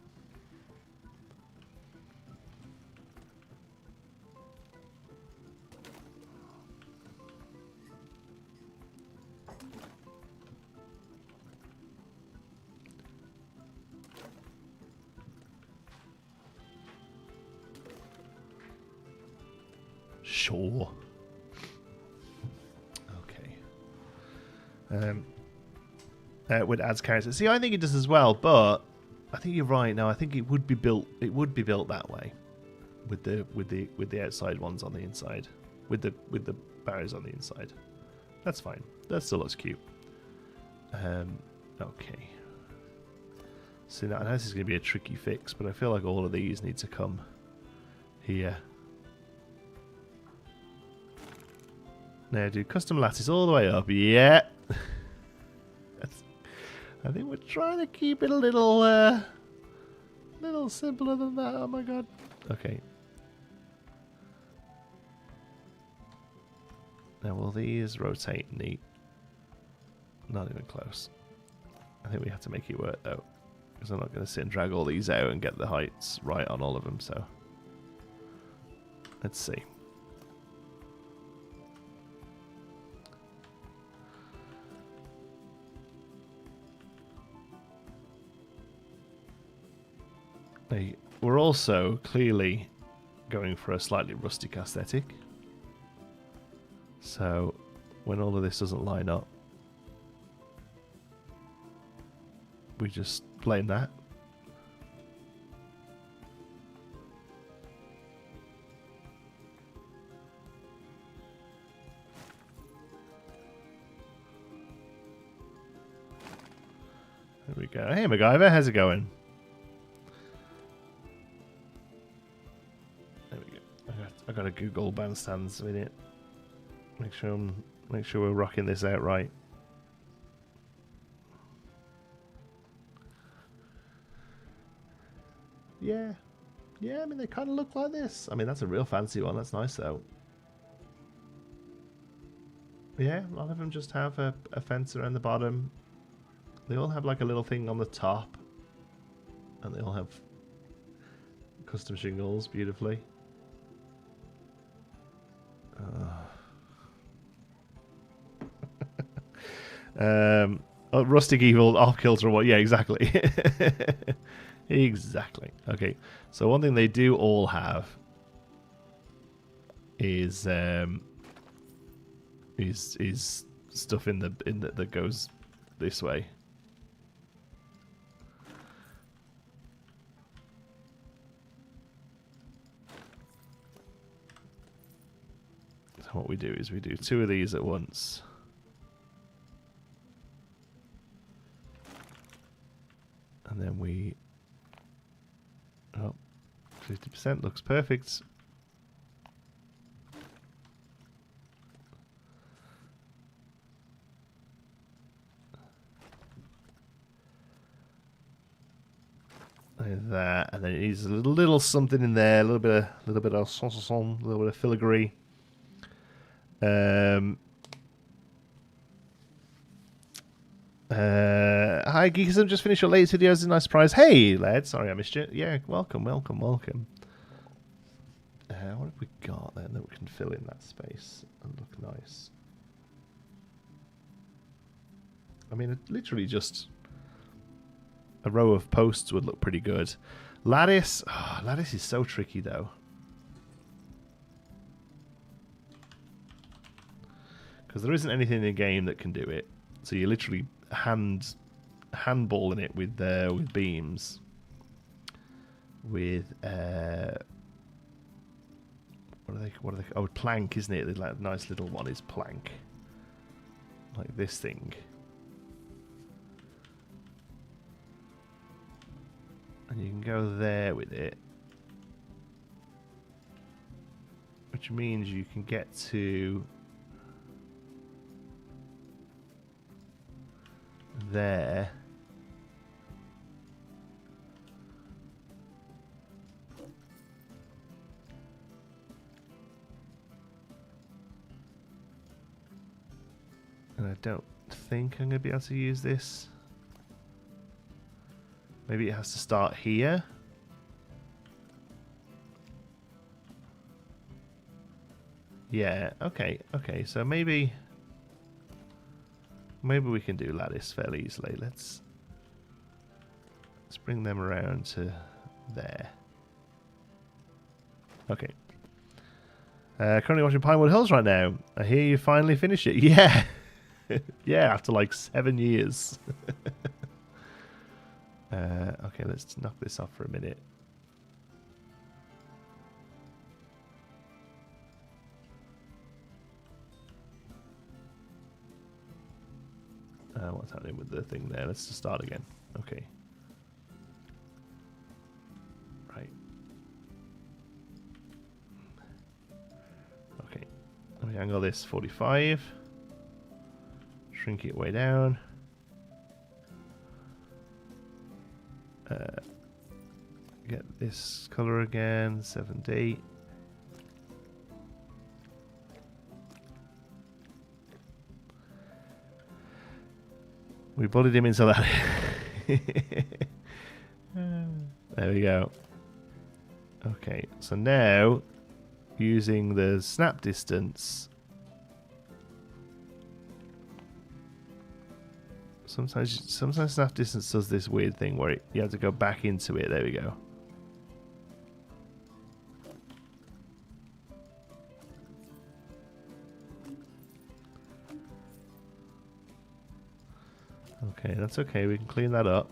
Sure. Okay. With adds characters. See, I think it does as well, but I think you're right. No, I think it would be built. It would be built that way, with the outside ones on the inside, with the barriers on the inside. That's fine. That still looks cute. Okay. So now this is going to be a tricky fix, but I feel like all of these need to come here. Now do custom lattice all the way up. Yeah. I think we're trying to keep it a little simpler than that. Oh my god. Okay. Now will these rotate neat? Not even close. I think we have to make it work though, because I'm not going to sit and drag all these out and get the heights right on all of them. So let's see. We're also clearly going for a slightly rustic aesthetic. So when all of this doesn't line up, we just blame that. There we go. Hey, MacGyver, how's it going? There we go. I got to Google bandstands with it. Make sure we're rocking this out right. Yeah. Yeah, I mean, they kind of look like this. I mean, that's a real fancy one. That's nice, though. Yeah, a lot of them just have a fence around the bottom. They all have like a little thing on the top. And they all have custom shingles beautifully. Oh, rustic evil off kilter what? Yeah, exactly. Exactly. Okay. So one thing they do all have is stuff in the that goes this way. So what we do is we do 2 of these at once. And then we... Oh, 50% looks perfect. Like that, and then it needs a little something in there, a little bit of filigree. Hi, Geekism. Just finished your latest videos. It's a nice surprise. Hey, lad. Sorry I missed you. Yeah, welcome. What have we got then that we can fill in that space and look nice? I mean, literally just a row of posts would look pretty good. Lattice. Oh, lattice is so tricky, though. Because there isn't anything in the game that can do it. So you literally handballing it with beams. With what are they? Oh, plank, isn't it? The nice little one is plank. Like this thing. And you can go there with it. Which means you can get to there. And I don't think I'm going to be able to use this. Maybe it has to start here. Yeah, okay, so maybe we can do lattice fairly easily. Let's bring them around to there. Okay. Currently watching Pinewood Hills right now. I hear you finally finished it. Yeah. Yeah, after like 7 years. Okay, let's knock this off for a minute. What's happening with the thing there? Let's just start again. Okay. Right. Okay. Let me angle this 45. Shrink it way down. Get this color again, 70. We bullied him into that. There we go. Okay, so now using the snap distance. Sometimes snap distance does this weird thing where you have to go back into it. There we go. Okay, that's okay. We can clean that up.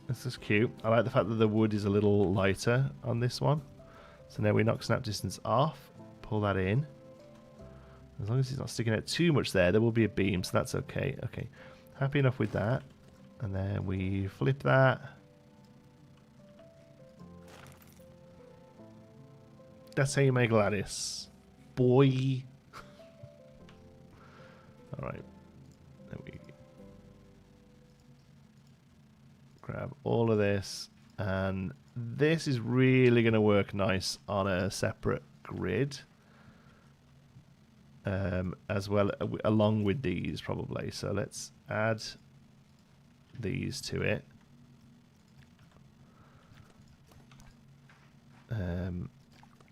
This is cute. I like the fact that the wood is a little lighter on this one. So now we knock snap distance off. Pull that in. As long as it's not sticking out too much there will be a beam, so that's okay. Okay, happy enough with that. And then we flip that. That's how you make lattice, boy. All right, then we grab all of this, and this is really going to work nice on a separate grid, as well along with these probably. So let's add these to it.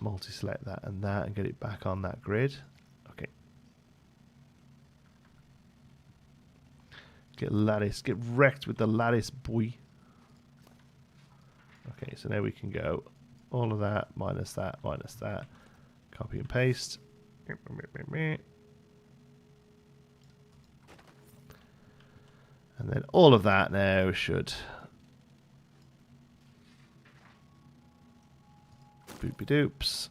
Multi-select that and get it back on that grid. Okay. Get lattice, get wrecked with the lattice, boy. Okay, so now we can go all of that, minus that, copy and paste. And then all of that now should boopy doops,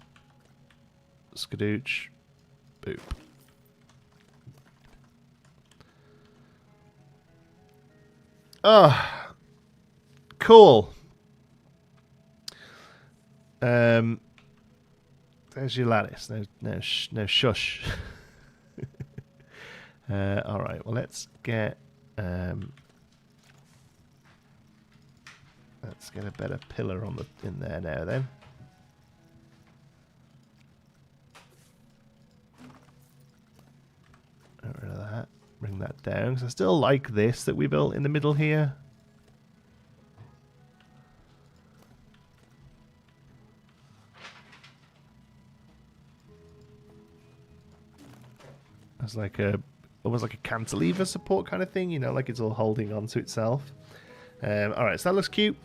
skadooch, boop. Oh, cool. There's your lattice. No shush. All right. Well, let's get a better pillar in there now. Then. Get rid of that. Bring that down because I still like this that we built in the middle here. It's like almost like a cantilever support kind of thing, you know, like it's all holding on to itself. All right, so that looks cute.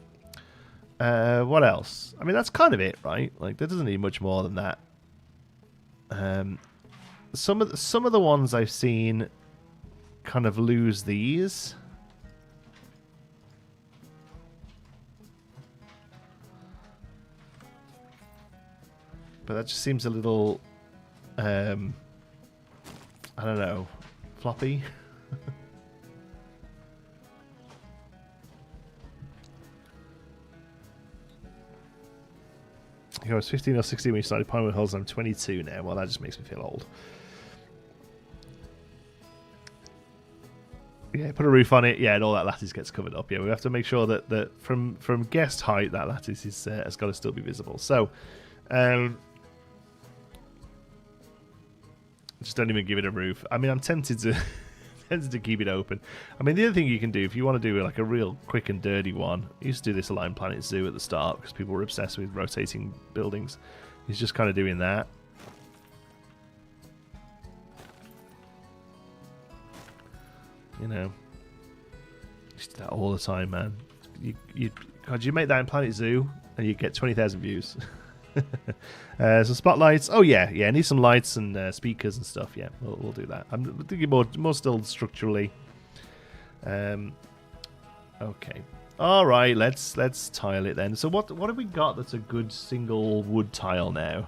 What else? I mean, that's kind of it, right? Like, there doesn't need much more than that. Some of the ones I've seen kind of lose these. But that just seems a little, I don't know, floppy. I was 15 or 16 when you started Pinewood Halls. I'm 22 now. Well, that just makes me feel old. Yeah, put a roof on it. Yeah, and all that lattice gets covered up. Yeah, we have to make sure that from guest height, that lattice is has got to still be visible. So, just don't even give it a roof. I mean, I'm tempted to keep it open. I mean, the other thing you can do if you want to do like a real quick and dirty one, I used to do this Aligned Planet Zoo at the start because people were obsessed with rotating buildings. He's just kind of doing that. You know, just do that all the time, man. God, you make that in Planet Zoo and you get 20,000 views. Some spotlights. Oh yeah, need some lights and speakers and stuff. Yeah, we'll do that. I'm thinking more still structurally. Okay. All right. Let's tile it then. So what have we got that's a good single wood tile now?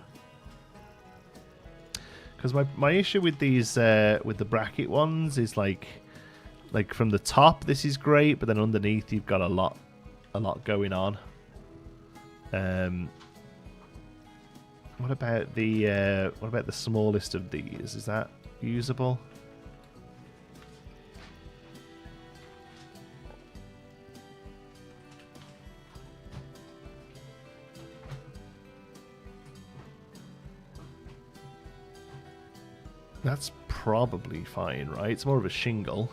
Because my issue with these with the bracket ones is like from the top this is great, but then underneath you've got a lot going on. What about the smallest of these? Is that usable? That's probably fine, right? It's more of a shingle.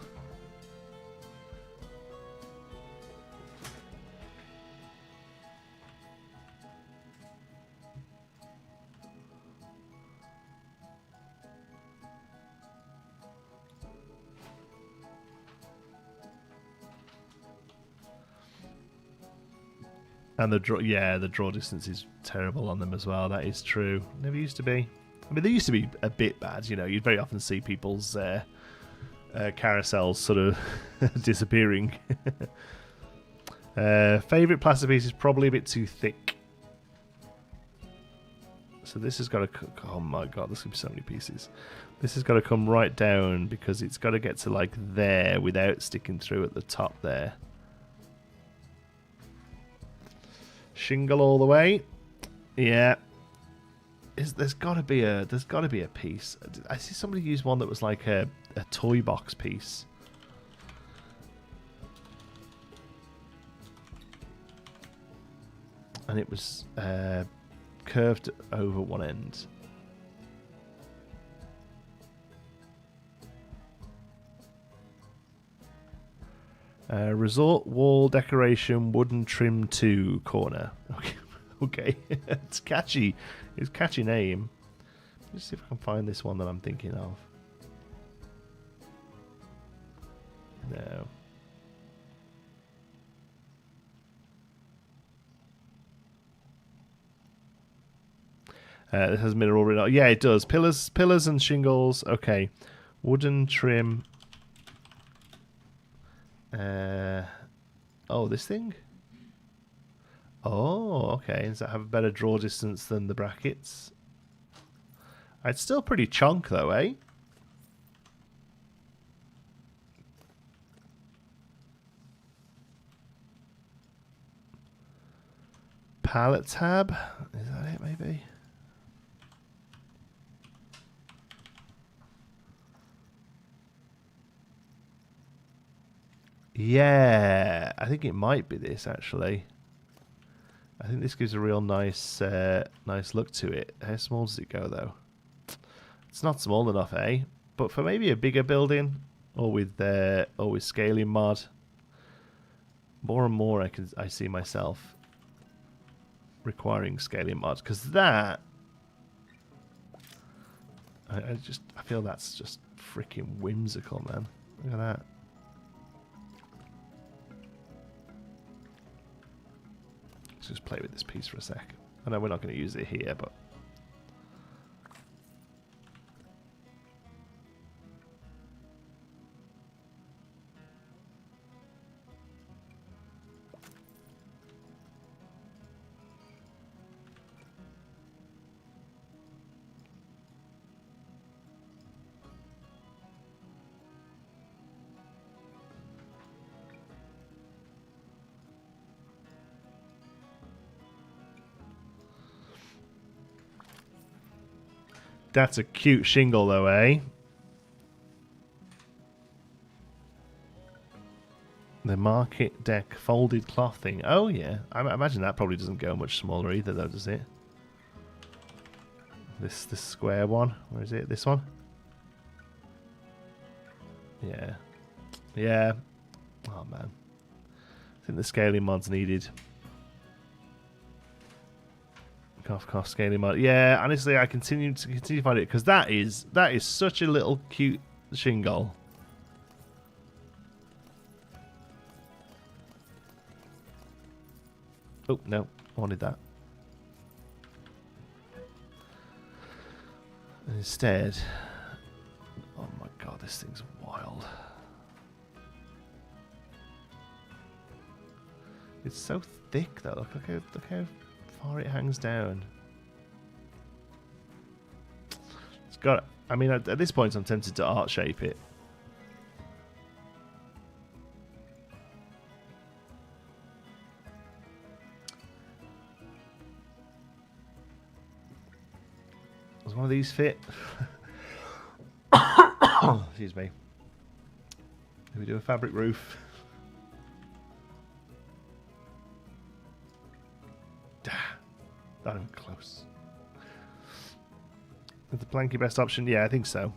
And the draw distance is terrible on them as well. That is true. Never used to be. I mean, they used to be a bit bad. You know, you'd very often see people's carousels sort of disappearing. Favorite plaster piece is probably a bit too thick. So this has got to... Oh my god, there's going to be so many pieces. This has got to come right down because it's got to get to like there without sticking through at the top there. Shingle all the way. Yeah. There's got to be a piece. I see somebody use one that was like a toy box piece. And it was curved over one end. Resort wall decoration, wooden trim 2 corner. Okay, okay. It's catchy. It's a catchy name. Let's see if I can find this one that I'm thinking of. No. This has mineral written. Yeah, it does. Pillars and shingles. Okay. Wooden trim. Oh, this thing? Oh, okay. Does that have a better draw distance than the brackets? It's still pretty chunk, though, eh? Palette tab? Is that it, maybe? Yeah, I think it might be this, actually. I think this gives a real nice nice look to it. How small does it go, though? It's not small enough, eh? But for maybe a bigger building, or with scaling mod, more and more I see myself requiring scaling mod, because that I feel that's just freaking whimsical, man. Look at that. Let's just play with this piece for a sec. I know we're not going to use it here, but that's a cute shingle, though, eh? The market deck folded cloth thing. Oh, yeah. I imagine that probably doesn't go much smaller either, though, does it? This square one. Where is it? This one? Yeah. Yeah. Oh, man. I think the scaling mod's needed. Cough, scaling mod. Yeah, honestly, I continue to find it because that is such a little cute shingle. Oh no, I wanted that. And instead, oh my god, this thing's wild. It's so thick though. Look how far it hangs down. It's got. I mean, at this point, I'm tempted to art shape it. Does one of these fit? Excuse me. Do we do a fabric roof? Not even close. Is the plank your best option? Yeah, I think so.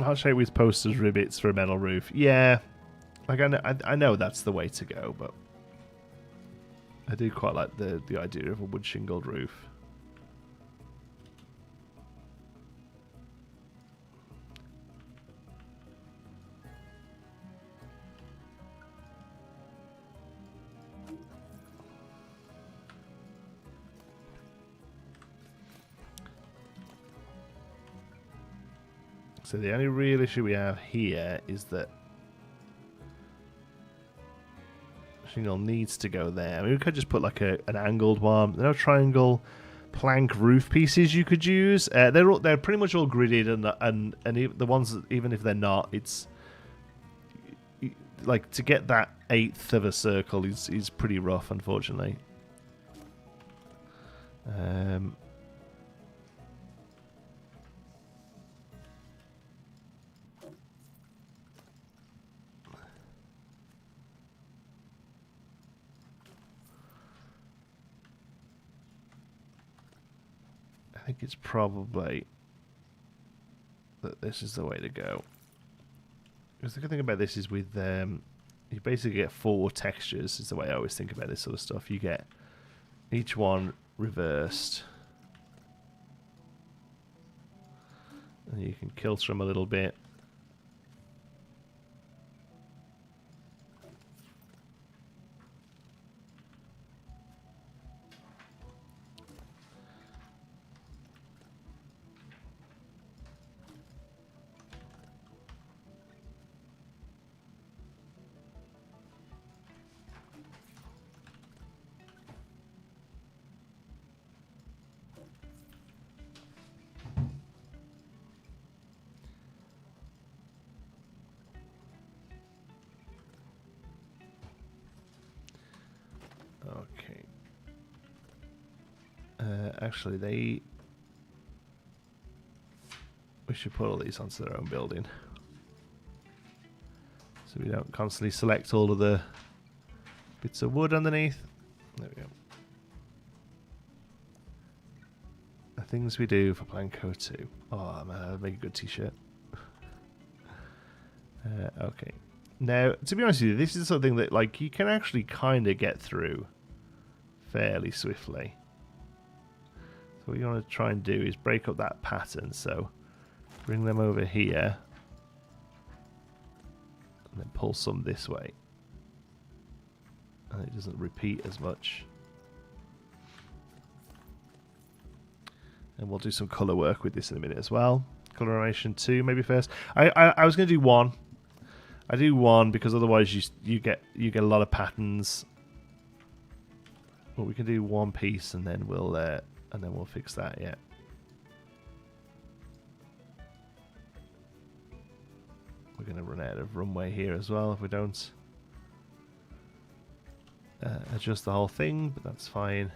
I'll show you with posters, rivets for a metal roof. Yeah, like I know that's the way to go, but I do quite like the idea of a wood shingled roof. So the only real issue we have here is that shingle needs to go there. I mean, we could just put like an angled one. There are triangle plank roof pieces you could use. They're pretty much all gridded, and the ones that, even if they're not, it's like to get that eighth of a circle is pretty rough, unfortunately. I think it's probably that this is the way to go. Because the good thing about this is with you basically get 4 textures, is the way I always think about this sort of stuff. You get each one reversed, and you can kilter them a little bit. Okay. Actually, we should put all these onto their own building, so we don't constantly select all of the bits of wood underneath. There we go. The things we do for Planco 2. Oh man, that'd make a good t-shirt. Okay. Now, to be honest with you, this is something that like you can actually kind of get through fairly swiftly. So what you want to try and do is break up that pattern. So bring them over here and then pull some this way, and it doesn't repeat as much. And we'll do some color work with this in a minute as well. Coloration 2 maybe first. I was going to do 1. I do 1 because otherwise you get a lot of patterns. Well, we can do 1 piece and then we'll fix that. Yeah. We're going to run out of runway here as well if we don't adjust the whole thing, but that's fine.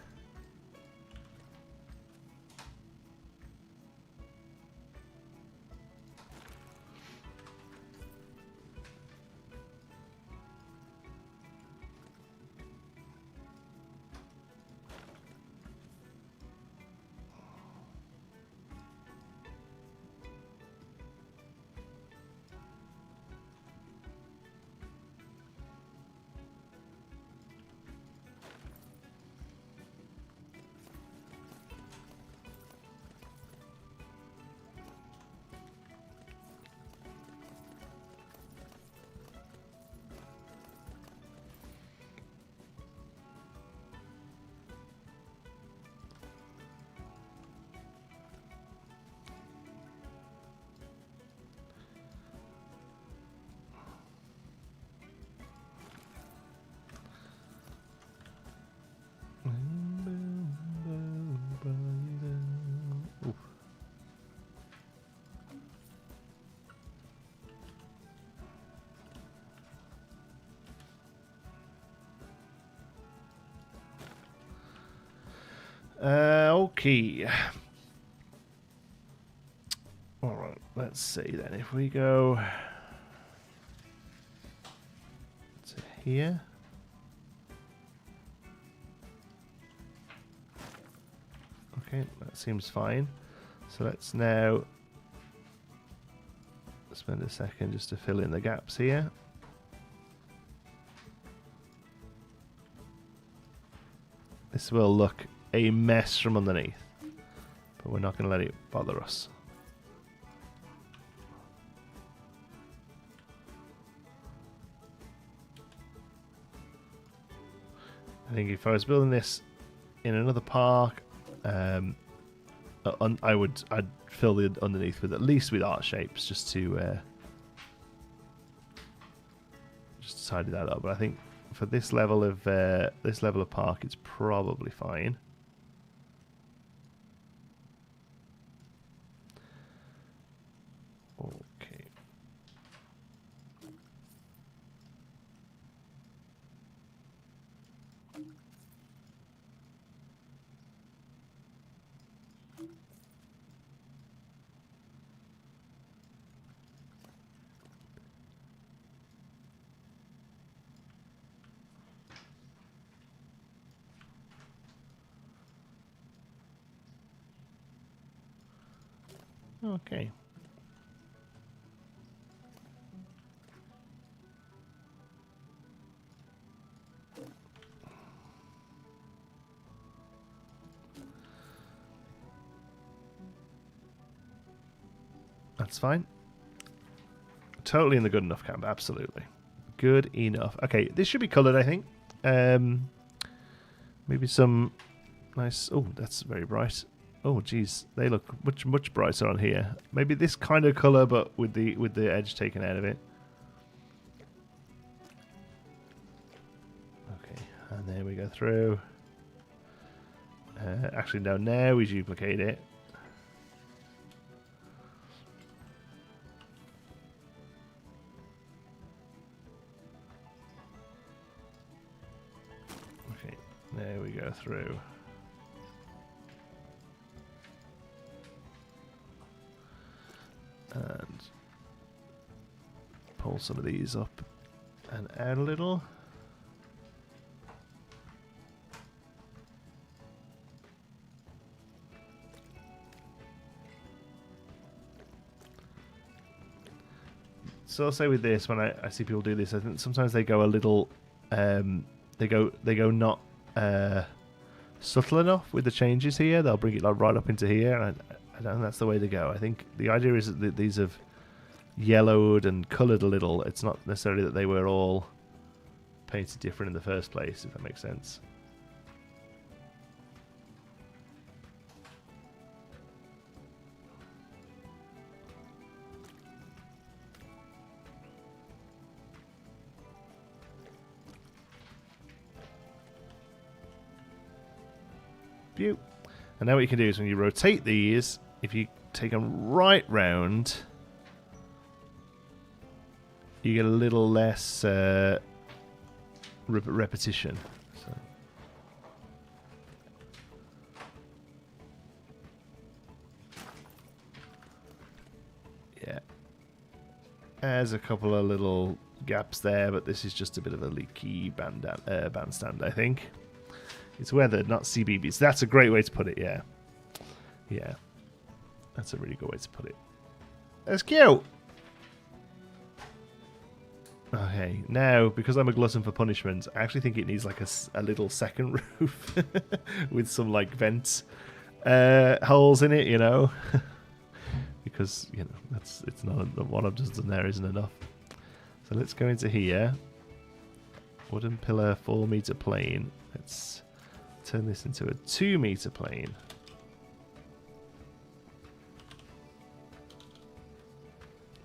Okay. Alright, let's see then. If we go to here. Okay, that seems fine. So let's now spend a second just to fill in the gaps here. This will look a mess from underneath, but we're not going to let it bother us. I think if I was building this in another park, I'd fill the underneath with at least with art shapes just to tidy that up. But I think for this level of park, it's probably fine. Okay. Okay. That's fine. Totally in the good enough camp, absolutely. Good enough. Okay, this should be coloured, I think. Maybe some nice... Oh, that's very bright. Oh, geez, they look much brighter on here. Maybe this kind of colour, but with the edge taken out of it. Okay, and there we go through. Actually, no, now we duplicate it. Okay, there we go through. And pull some of these up and out a little. So I'll say with this, when I see people do this, I think sometimes they go a little, they go not subtle enough with the changes here. They'll bring it like right up into here, and I don't think that's the way to go. I think the idea is that these have yellowed and coloured a little. It's not necessarily that they were all painted different in the first place, if that makes sense. Beaut. And now what you can do is when you rotate these, if you take them right round, you get a little less repetition. So. Yeah. There's a couple of little gaps there, but this is just a bit of a leaky bandstand, I think. It's weathered, not CBBS. That's a great way to put it, yeah. Yeah. That's a really good way to put it. That's cute! Okay, now, because I'm a glutton for punishment, I actually think it needs like a little second roof with some like vent holes in it, you know? Because, you know, it's not what I've just done there isn't enough. So let's go into here. Wooden pillar, 4 meter plane. Let's turn this into a 2 meter plane.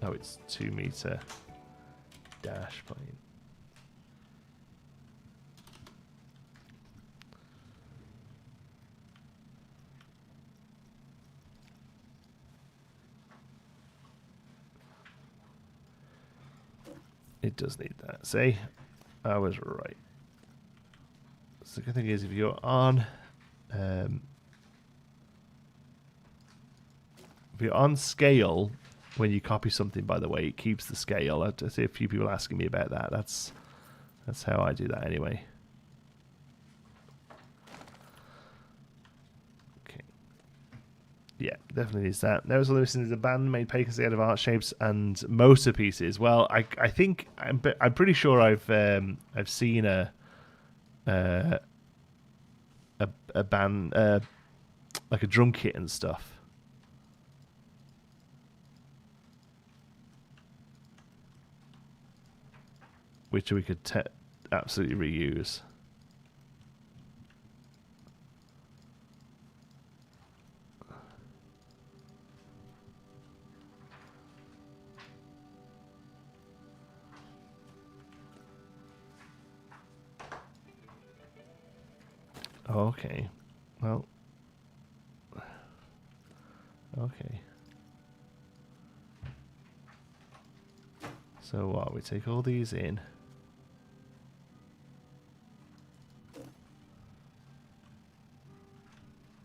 Oh, it's 2 meter dash plane. It does need that. See? I was right. So the good thing is if you're on scale when you copy something, by the way, it keeps the scale. I see a few people asking me about that. That's how I do that anyway. Okay. Yeah, definitely needs that. Never Lewison is a band made paisley out of art shapes and motor pieces. Well, I think I'm pretty sure I've seen a band like a drum kit and stuff. Which we could absolutely reuse. Okay. Well. Okay. So what? We take all these in.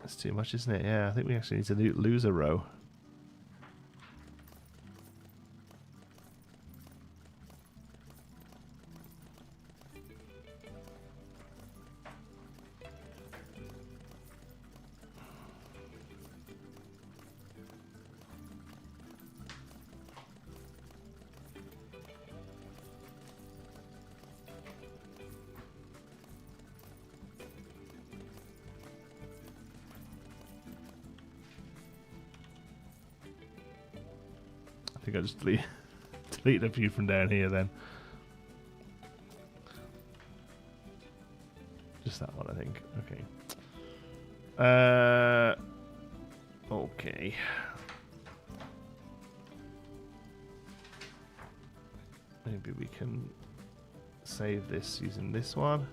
That's too much, isn't it? Yeah, I think we actually need to lose a row. I think I just delete a few from down here then. Just that one, I think. Okay. Okay. Maybe we can save this using this one.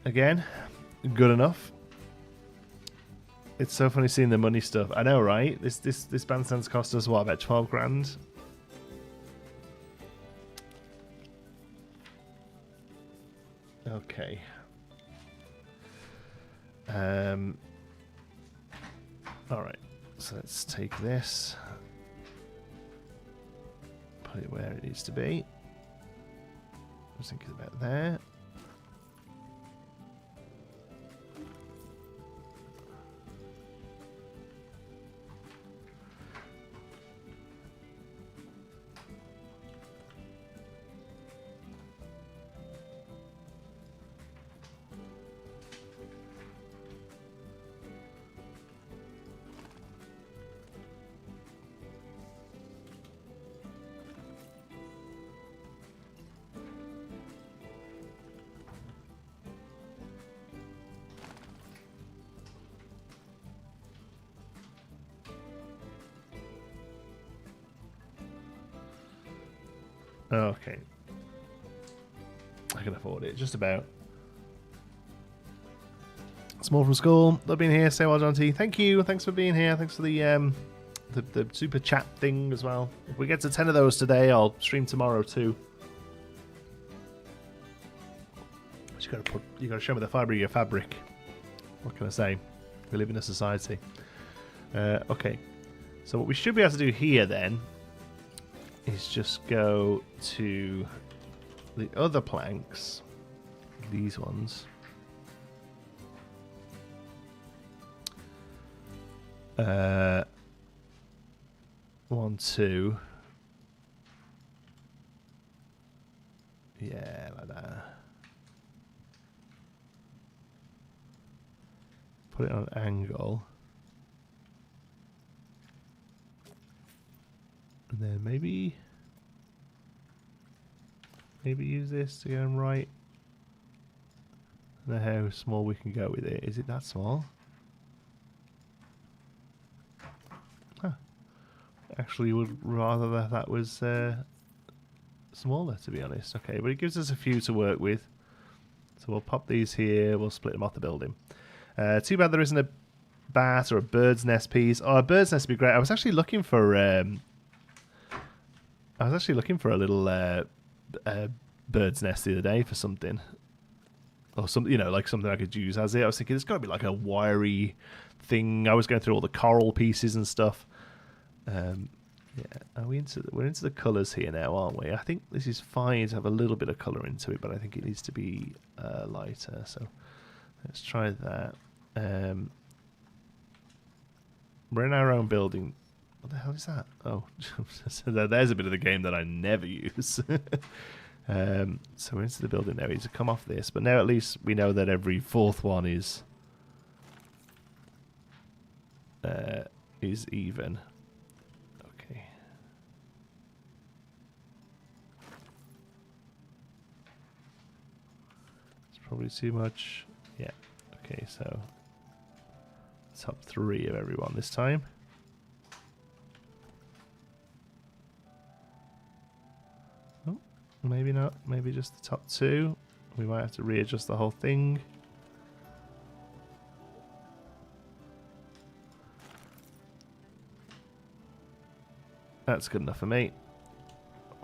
Again, good enough. It's so funny seeing the money stuff. I know, right? This bandstand's cost us what, about 12 grand? Okay. Alright. So let's take this. Put it where it needs to be. I was thinking about there. Okay. I can afford it, just about. Small from school. They've been here. Say well, Jonti. Thank you. Thanks for being here. Thanks for the super chat thing as well. If we get to 10 of those today, I'll stream tomorrow too. You gotta show me the fibre of your fabric. What can I say? We live in a society. Okay. So what we should be able to do here then is just go to the other planks, these ones. 1, 2. Yeah, like that. Put it on an angle. And then maybe use this to go and right. I don't know how small we can go with it. Is it that small? Huh. Actually, would rather that was smaller, to be honest. Okay, but it gives us a few to work with. So we'll pop these here. We'll split them off the building. Too bad there isn't a bat or a bird's nest piece. Oh, a bird's nest would be great. I was actually looking for a little bird's nest the other day for something, or something, like something I could use as it. I was thinking it's got to be like a wiry thing. I was going through all the coral pieces and stuff. Yeah, we're into the colours here now, aren't we? I think this is fine to have a little bit of colour into it, but I think it needs to be lighter. So let's try that. We're in our own building. What the hell is that? Oh, so there's a bit of the game that I never use. So we're into the building now. We need to come off this, but now at least we know that every fourth one is even. Okay. probably too much. Yeah. Okay, so top 3 of everyone this time. Oh, maybe not. Maybe just the top 2. We might have to readjust the whole thing. That's good enough for me.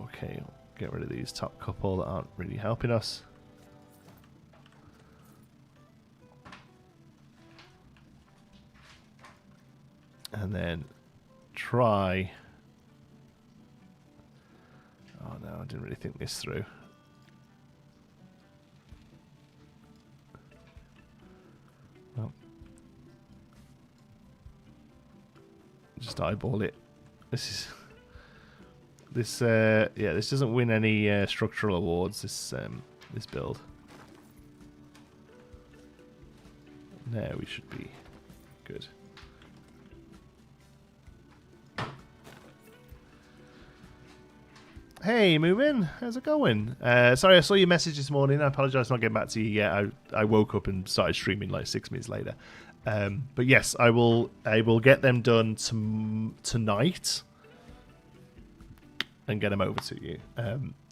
Okay, get rid of these top couple that aren't really helping us. And then try... Oh no, I didn't really think this through. Well, just eyeball it. This is... This, yeah, this doesn't win any structural awards, this build. There we should be good. Hey, Moomin, how's it going? Sorry, I saw your message this morning. I apologise for not getting back to you yet. I woke up and started streaming like 6 minutes later. But yes, I will get them done tonight and get them over to you.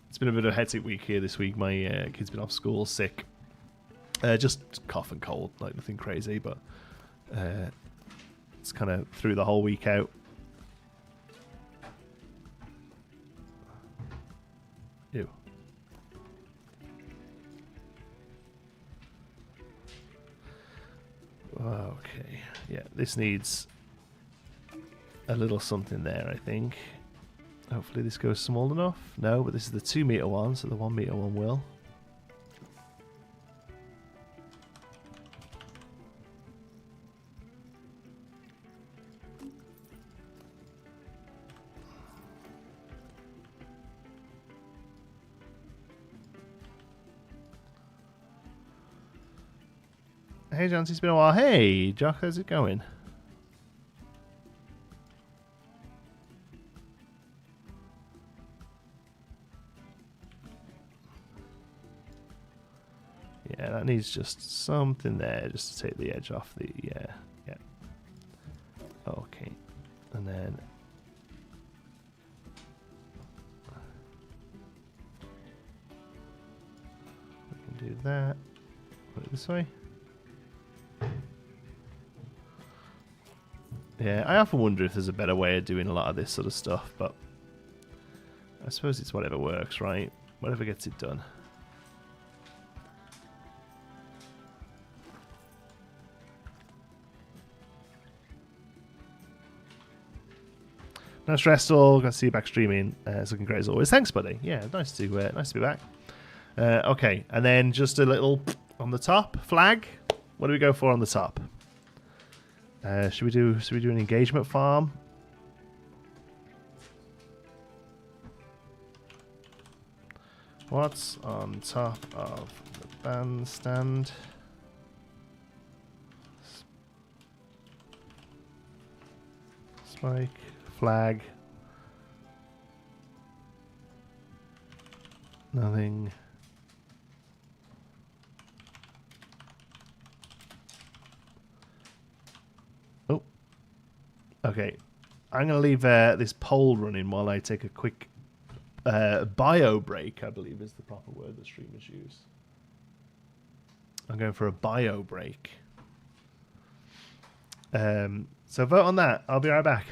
It's been a bit of a hectic week here this week. My kid's been off school sick. Just cough and cold, like nothing crazy, but it's kind of threw the whole week out. Ew. Okay, yeah, this needs a little something there, I think. Hopefully this goes small enough. No, but this is the 2 meter one, so the 1 meter one will. Hey, Jonti, it's been a while. Hey, Jock, how's it going? Yeah, that needs just something there just to take the edge off the, yeah. Okay. And then... we can do that. Put it this way. Yeah, I often wonder if there's a better way of doing a lot of this sort of stuff, but I suppose it's whatever works, right? Whatever gets it done. No stress at all. Got to see you back streaming. It's looking great as always. Thanks, buddy. Yeah, nice to be back. Okay, and then just a little on the top flag. What do we go for on the top? Should we do an engagement farm? What's on top of the bandstand? Spike, flag. Nothing. Oh. Okay. I'm going to leave this poll running while I take a quick bio break, I believe is the proper word that streamers use. I'm going for a bio break. So vote on that. I'll be right back.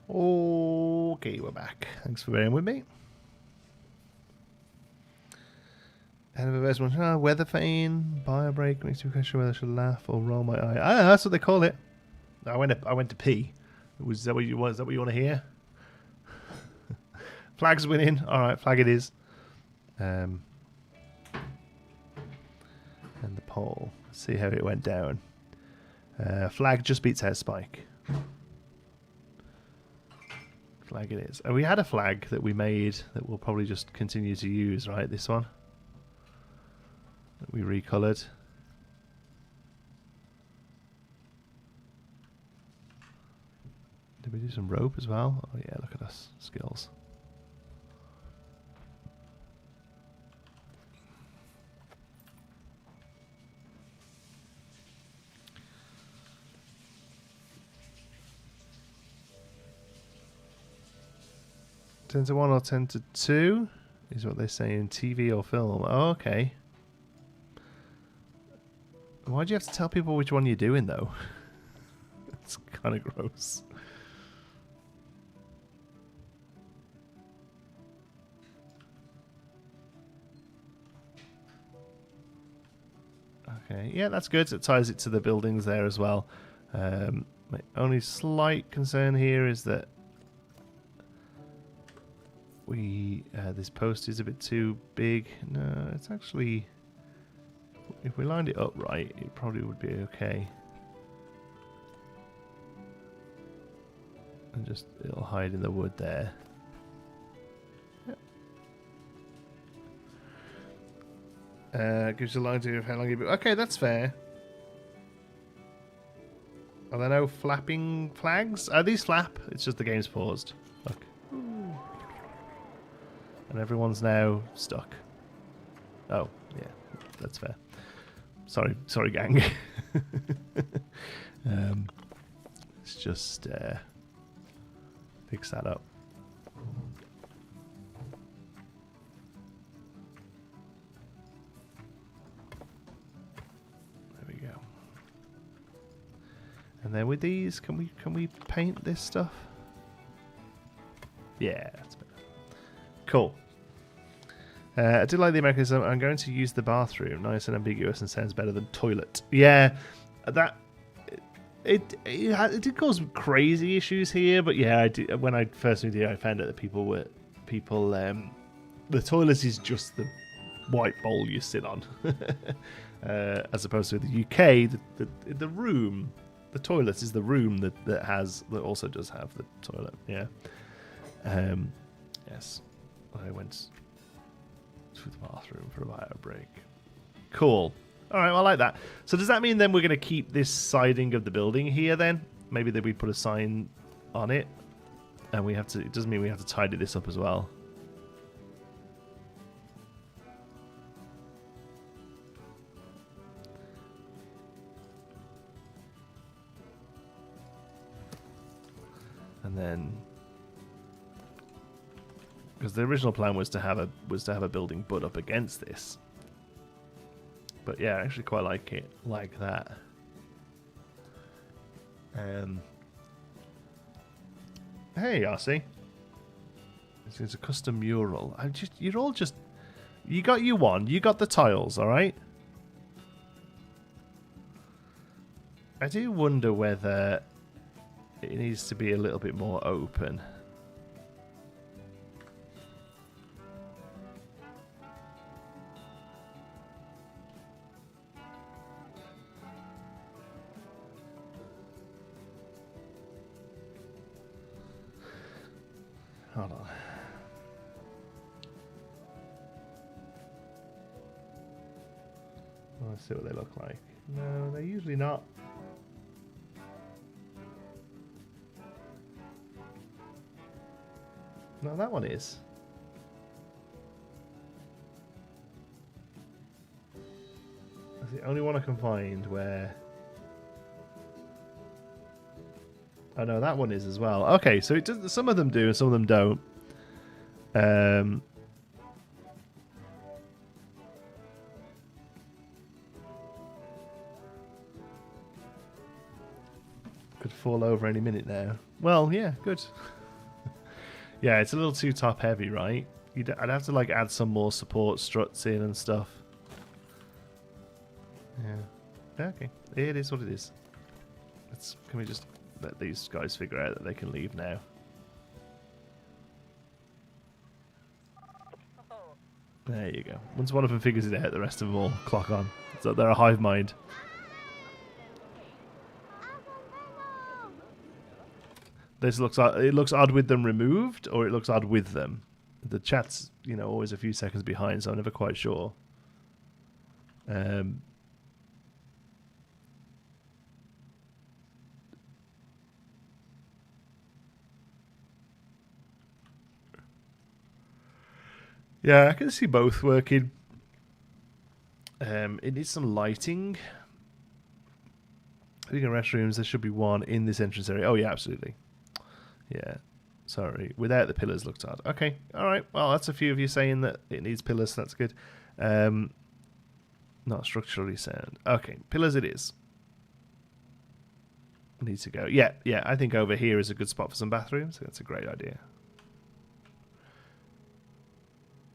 Okay, we're back. Thanks for bearing with me. End of a verse one. Weather vane, bio break, makes me question whether I should laugh or roll my eye. I don't know, that's what they call it. I went to pee. Is that what you want? Is that what you want to hear? Flag's winning. All right, flag it is. And the poll. Let's see how it went down. Flag just beats head spike. Flag it is. And we had a flag that we made that we'll probably just continue to use, right? This one that we recolored. Did we do some rope as well? Oh yeah, look at us. Skills. Ten to 1 or 10 to 2 is what they say in TV or film. Oh, okay. Why do you have to tell people which one you're doing, though? It's kind of gross. Okay, yeah, that's good. It ties it to the buildings there as well. My only slight concern here is that this post is a bit too big. No, it's actually, if we lined it up right, it probably would be okay. And just, it'll hide in the wood there. Yep. Gives you a line to how long you've been. Okay, that's fair. Are there no flapping flags? These flap. It's just the game's paused. Look. And everyone's now stuck. Oh, yeah, that's fair. Sorry, gang. Let's just fix that up. There we go. And then with these, can we paint this stuff? Yeah, that's better. Cool. I do like the mechanism. I'm going to use the bathroom. Nice and ambiguous and sounds better than toilet. Yeah, that it did cause crazy issues here, but yeah, I did, when I first moved here, I found out that the toilet is just the white bowl you sit on, as opposed to the UK, the room, the toilet is the room that also does have the toilet. Yeah. Yes. I went to the bathroom for a bio break. Cool. All right, well, I like that. So does that mean then we're going to keep this siding of the building here then? Maybe that we put a sign on it, and it doesn't mean we have to tidy this up as well. And then, because the original plan was to have a building butt up against this, but yeah, I actually quite like it like that. Hey, RC, it's a custom mural. You got you got the tiles, all right. I do wonder whether it needs to be a little bit more open. Hold on. Let's see what they look like. No, they're usually not. No, that one is. That's the only one I can find where... Oh no, that one is as well. Okay, so it does, some of them do and some of them don't. Could fall over any minute now. Well, yeah, good. Yeah, it's a little too top heavy, right? I'd have to like add some more support struts in and stuff. Yeah. Okay. It is what it is. Can we just let these guys figure out that they can leave now? There you go. Once one of them figures it out, the rest of them all clock on. So they're a hive mind. This looks odd. It looks odd with them removed, or it looks odd with them. The chat's, always a few seconds behind, so I'm never quite sure. Yeah, I can see both working. It needs some lighting. Speaking of restrooms, there should be one in this entrance area. Oh, yeah, absolutely. Yeah, sorry. Without the pillars looked odd. Okay, all right. Well, that's a few of you saying that it needs pillars, so that's good. Not structurally sound. Okay, pillars it is. Needs to go. Yeah, I think over here is a good spot for some bathrooms. That's a great idea.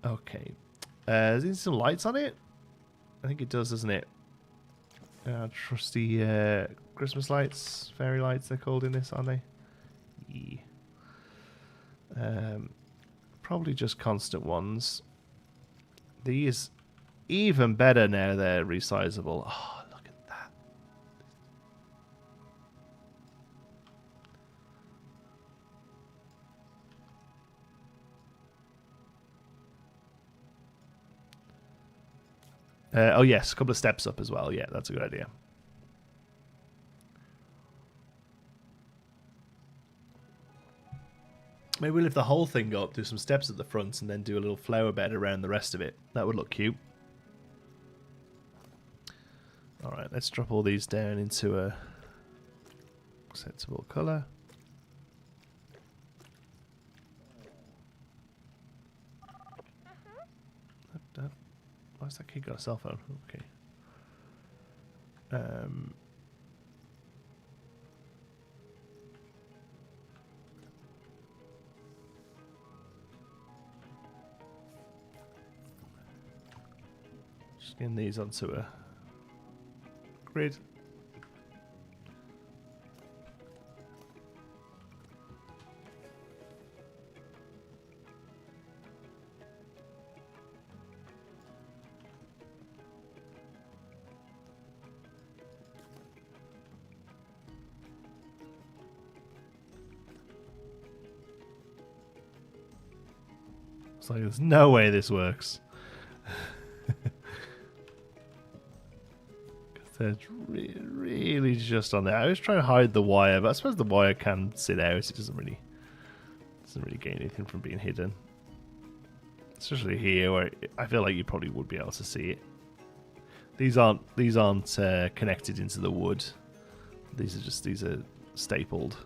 Okay. Does it need some lights on it? I think it does, doesn't it? Trusty Christmas lights, fairy lights they're called in this, aren't they? Yeah. Probably just constant ones. These, even better now they're resizable. Oh, look at that. Oh yes, a couple of steps up as well. Yeah, that's a good idea. Maybe we'll lift the whole thing up, do some steps at the front, and then do a little flower bed around the rest of it. That would look cute. Alright, let's drop all these down into a acceptable colour. Why's that kid got a cell phone? Okay. Just getting these onto a grid. It's like, there's no way this works. They're really just on there. I was trying to hide the wire, but I suppose the wire can sit out. It doesn't really gain anything from being hidden. Especially here, where I feel like you probably would be able to see it. These aren't connected into the wood. These are stapled.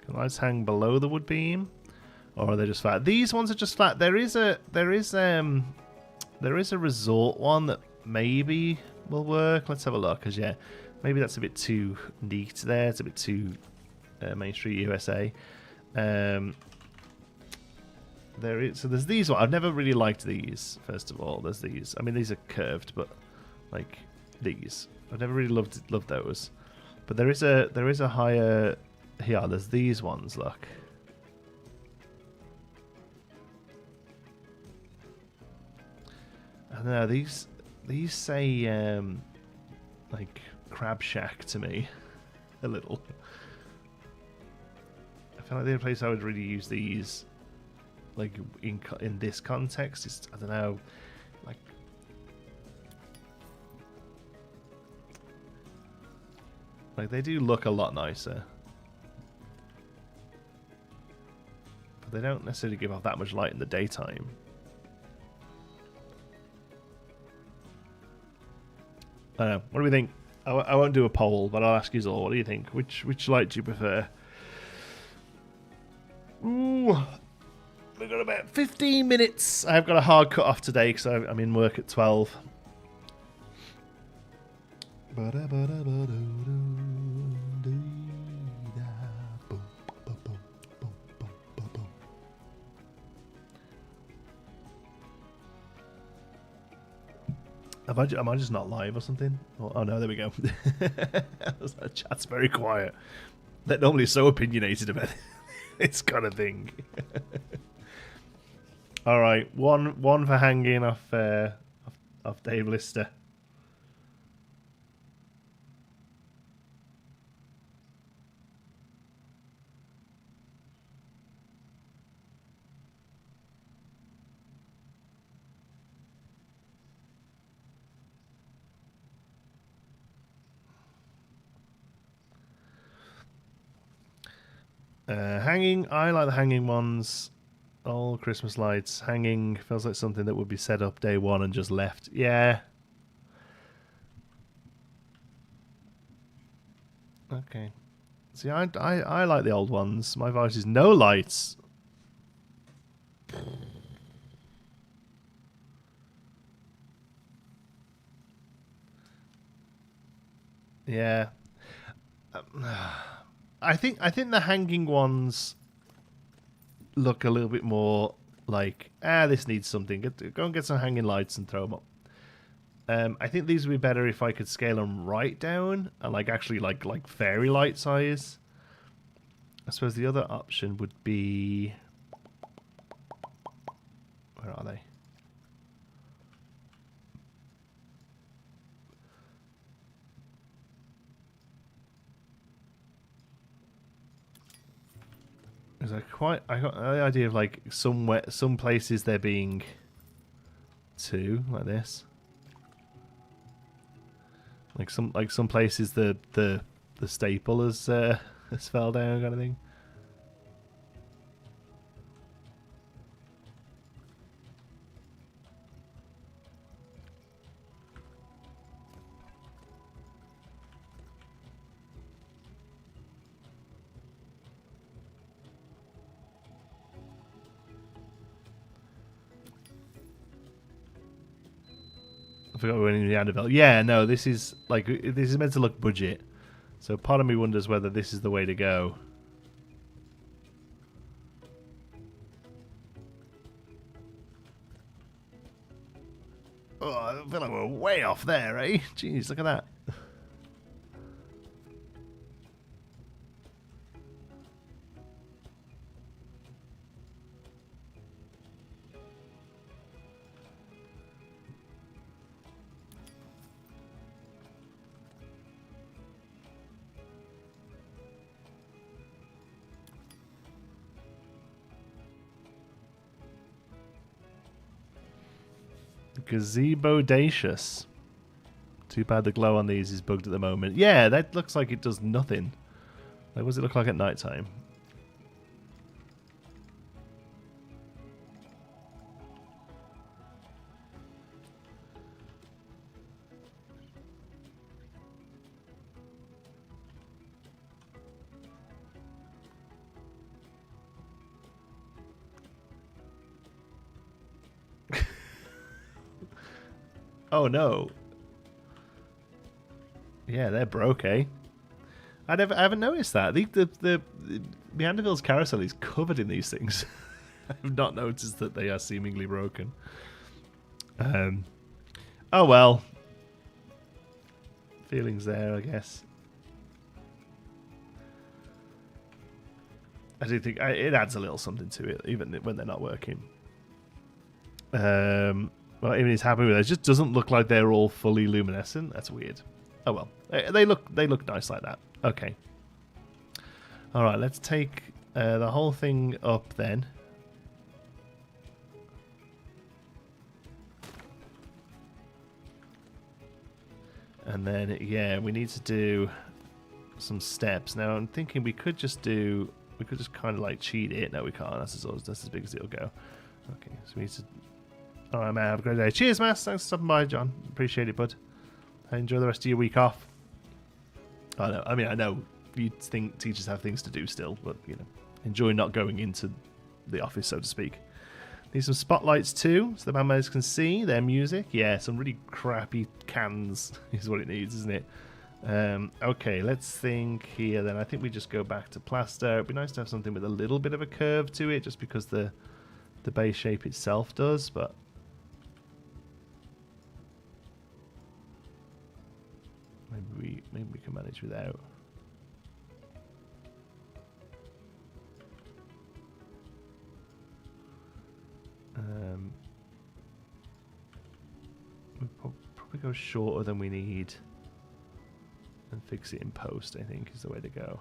Can lights hang below the wood beam, or are they just flat? These ones are just flat. There is a resort one that maybe will work. Let's have a look. Cause yeah, maybe that's a bit too neat there. It's a bit too Main Street USA. So there's these ones. I've never really liked these. First of all, there's these. I mean, these are curved, but like these, I've never really loved those. But there is a higher. Here, there's these ones. Look. I don't know. These say like Crab Shack to me a little. I feel like the only place I would really use these, like in this context, is I don't know, like they do look a lot nicer. They don't necessarily give off that much light in the daytime. I don't know. What do we think? I won't do a poll, but I'll ask you all. What do you think? Which light do you prefer? Ooh. We've got about 15 minutes. I've got a hard cut off today because I'm in work at 12. Am I just not live or something? Oh no, there we go. Chat's very quiet. They're normally so opinionated about this kind of thing. All right, one for hanging off Dave Lister. Hanging, I like the hanging ones. All Christmas lights. Hanging feels like something that would be set up day one and just left. Yeah. Okay. See, I like the old ones. My voice is no lights. Yeah. I think the hanging ones look a little bit more like, this needs something. Go and get some hanging lights and throw them up. I think these would be better if I could scale them right down and like actually like fairy light size. I suppose the other option would be, where are they? I got the idea of like some places there being two like this, like some places the staple has fell down kind of thing. I forgot we went in the Annabelle. Yeah, no, this is meant to look budget. So part of me wonders whether this is the way to go. Oh, I feel like we're way off there, eh? Jeez, look at that. Gazebo-dacious. Too bad the glow on these is bugged at the moment. Yeah, that looks like it does nothing. Like, what does it look like at night time? Oh no. Yeah, they're broke, eh? I haven't noticed that. The Meanderville's carousel is covered in these things. I have not noticed that they are seemingly broken. Oh well. Feelings there, I guess. I do think it adds a little something to it, even when they're not working. Well, even he's happy with it. It just doesn't look like they're all fully luminescent. That's weird. Oh well, they look nice like that. Okay. All right, let's take the whole thing up then. And then yeah, we need to do some steps. Now I'm thinking we could just kind of like cheat it. No, we can't. That's as big as it'll go. Okay, so we need to. All right, man. Have a great day. Cheers, Mass. Thanks for stopping by, John. Appreciate it, bud. Enjoy the rest of your week off. I know you think teachers have things to do still, but you know, enjoy not going into the office, so to speak. Need some spotlights too, so the band members can see their music. Yeah, some really crappy cans is what it needs, isn't it? Okay, let's think here then. I think we just go back to plaster. It'd be nice to have something with a little bit of a curve to it, just because the base shape itself does, but maybe we can manage without. We'll probably go shorter than we need and fix it in post, I think, is the way to go.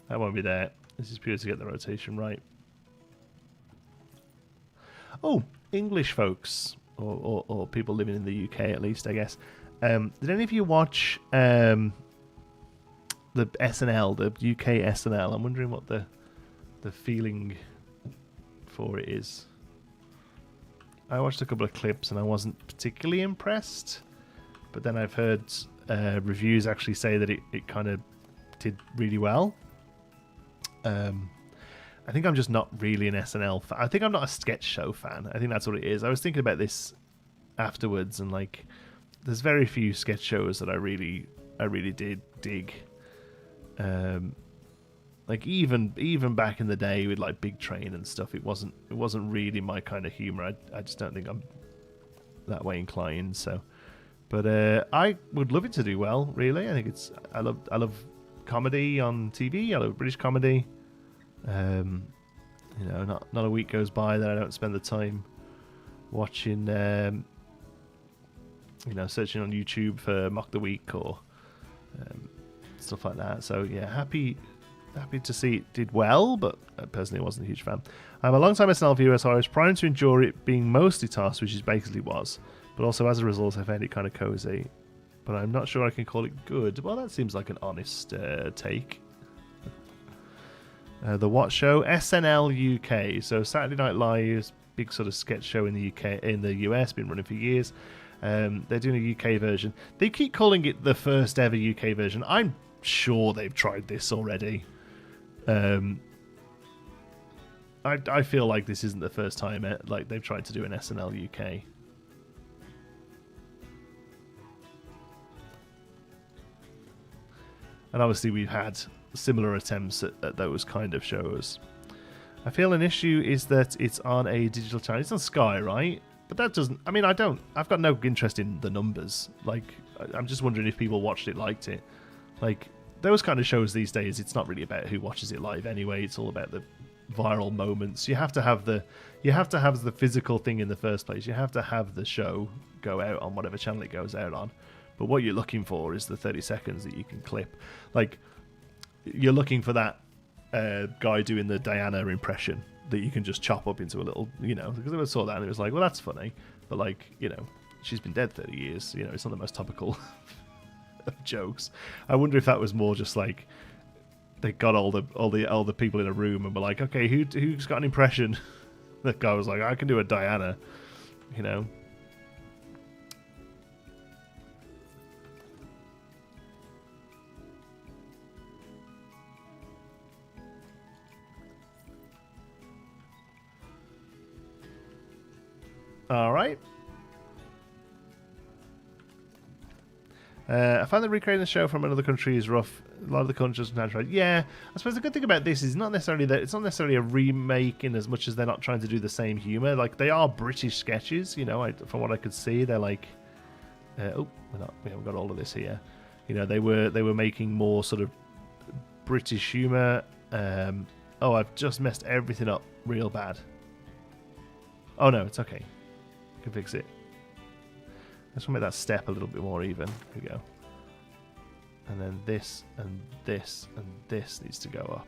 That won't be there. This is pure to get the rotation right. Oh, English folks, or people living in the UK at least, I guess. Did any of you watch the SNL, the UK SNL? I'm wondering what the feeling for it is. I watched a couple of clips and I wasn't particularly impressed, but then I've heard reviews actually say that it kind of did really well. I think I'm just not really an SNL fan. I think I'm not a sketch show fan. I think that's what it is. I was thinking about this afterwards, and like, there's very few sketch shows that I really did dig. Like even back in the day with like Big Train and stuff, it wasn't really my kind of humor. I just don't think I'm that way inclined. So, but I would love it to do well. Really, I think I love comedy on TV. I love British comedy. You know, not a week goes by that I don't spend the time watching, you know, searching on YouTube for Mock the Week or stuff like that. So yeah, happy to see it did well, but I personally wasn't a huge fan. I'm a long-time SNL viewer, so I was primed to enjoy it being mostly tasked, which it basically was, but also as a result I found it kind of cozy. But I'm not sure I can call it good. Well, that seems like an honest take. The what show? SNL UK. So Saturday Night Live's big sort of sketch show in the UK, in the US, been running for years. They're doing a UK version. They keep calling it the first ever UK version. I'm sure they've tried this already. I feel like this isn't the first time like they've tried to do an SNL UK. And obviously we've had similar attempts at those kind of shows. I feel an issue is that it's on a digital channel. It's on Sky, right? But that doesn't... I mean, I've got no interest in the numbers. Like, I'm just wondering if people watched it, liked it. Like, those kind of shows these days, it's not really about who watches it live anyway. It's all about the viral moments. You have to have the physical thing in the first place. You have to have the show go out on whatever channel it goes out on. But what you're looking for is the 30 seconds that you can clip. Like, you're looking for that guy doing the Diana impression that you can just chop up into a little, you know, because I saw that and it was like, well, that's funny. But, like, you know, she's been dead 30 years. You know, it's not the most topical of jokes. I wonder if that was more just like they got all the people in a room and were like, okay, who's got an impression? That guy was like, I can do a Diana, you know. All right. I find that recreating the show from another country is rough. A lot of the countries sometimes right. Yeah, I suppose the good thing about this is not necessarily that it's not necessarily a remake in as much as they're not trying to do the same humor. Like, they are British sketches, you know. From what I could see, they're like, we haven't got all of this here. You know, they were making more sort of British humor. Oh, I've just messed everything up real bad. Oh no, it's okay. I can fix it. I just want to make that step a little bit more even. Here we go. And then this and this and this needs to go up.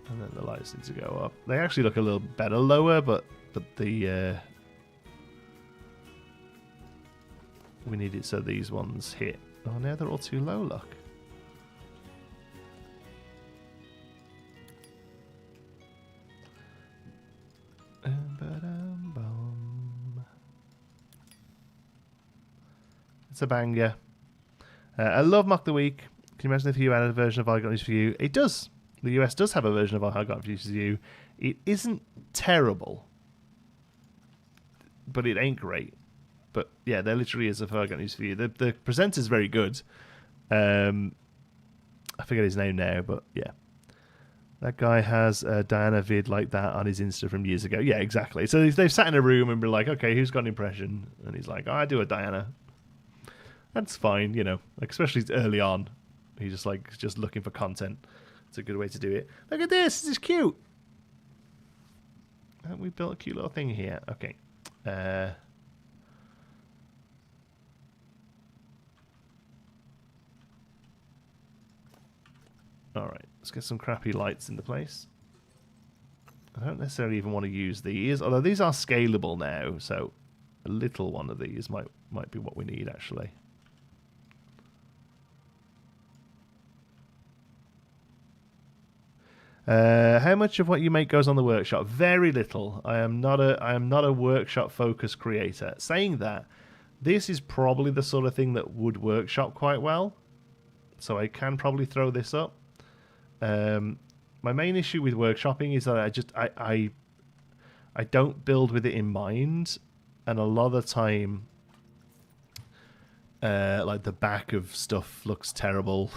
And then the lights need to go up. They actually look a little better lower, but the we need it so these ones hit. Oh, now they're all too low, look. It's a banger. I love Mock the Week. Can you imagine if you had a version of I Got News For You? It does. The US does have a version of I Got News For You. It isn't terrible, but it ain't great. But yeah, there literally is a I Got News For You. The presenter's very good. I forget his name now, but yeah. That guy has a Diana vid like that on his Insta from years ago. Yeah, exactly. So they've sat in a room and been like, okay, who's got an impression? And he's like, oh, I do a Diana. That's fine, you know, like especially early on. He's just looking for content. It's a good way to do it. Look at this. This is cute. Haven't we built a cute little thing here? Okay. Alright, let's get some crappy lights into place. I don't necessarily even want to use these, although these are scalable now, so a little one of these might be what we need, actually. How much of what you make goes on the workshop? Very little. I am not a workshop focused creator. Saying that, this is probably the sort of thing that would workshop quite well, so I can probably throw this up. My main issue with workshopping is that I don't build with it in mind, and a lot of the time, like the back of stuff looks terrible.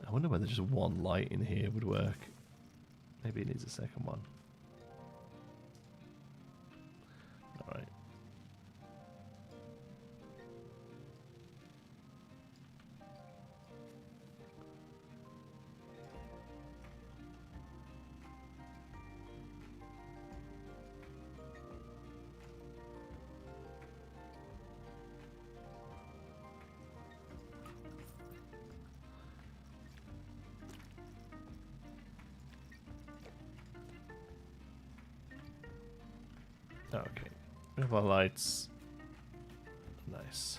I wonder whether just one light in here would work. Maybe it needs a second one. Alright. Okay, we have our lights. Nice.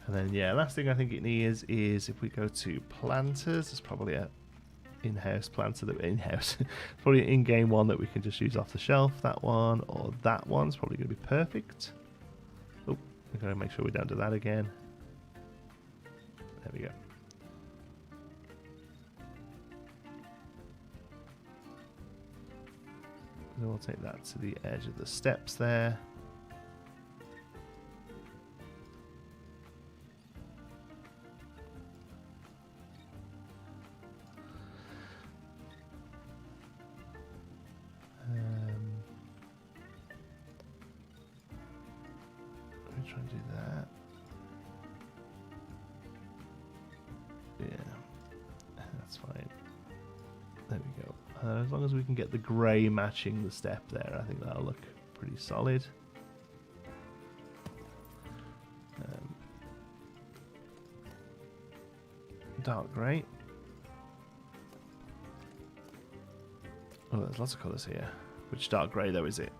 And then, yeah, last thing I think it needs is if we go to planters, there's probably a in-house planter that in-house, probably an in-game one that we can just use off the shelf. That one or that one's probably going to be perfect. Oh, we've got to make sure we don't do that again. There we go. And we'll take that to the edge of the steps there. Let me try and do that. Yeah, that's fine. There we go. As long as we can get the grey matching the step there, I think that'll look pretty solid. Dark grey. Oh, there's lots of colours here. Which dark grey though is it?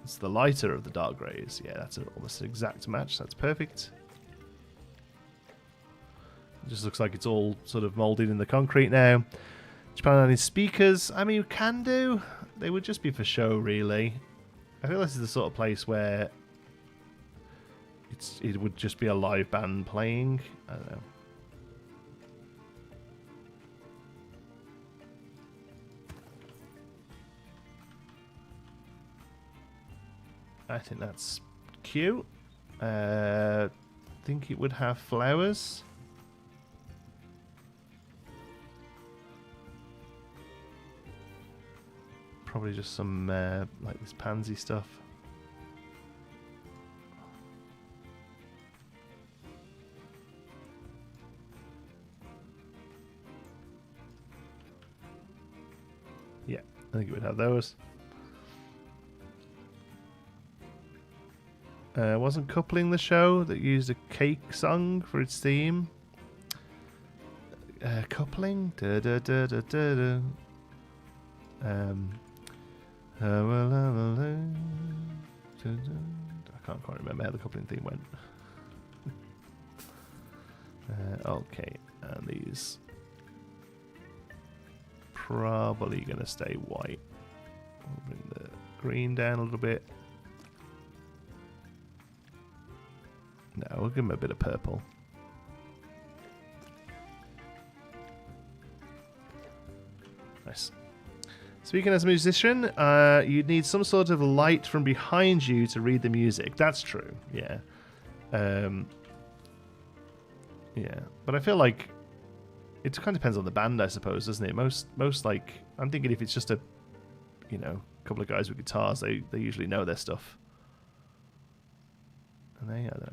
It's the lighter of the dark greys. Yeah, that's almost an exact match. That's perfect. It just looks like it's all sort of moulded in the concrete now. Plan on his speakers. I mean, we can do. They would just be for show, really. I feel this is the sort of place where it would just be a live band playing. I don't know. I think that's cute. I think it would have flowers. Probably just some like this pansy stuff. Yeah, I think it would have those. Wasn't Coupling the show that used a cake song for its theme? Coupling? Da, da, da, da, da, da. I can't quite remember how the Coupling theme went. Okay, and these probably going to stay white. We'll bring the green down a little bit. No, we'll give them a bit of purple. Nice. Speaking as a musician, you'd need some sort of light from behind you to read the music. That's true, yeah. Yeah, but I feel like it kind of depends on the band, I suppose, doesn't it? Most like, I'm thinking if it's just a, couple of guys with guitars, they usually know their stuff. And I don't know.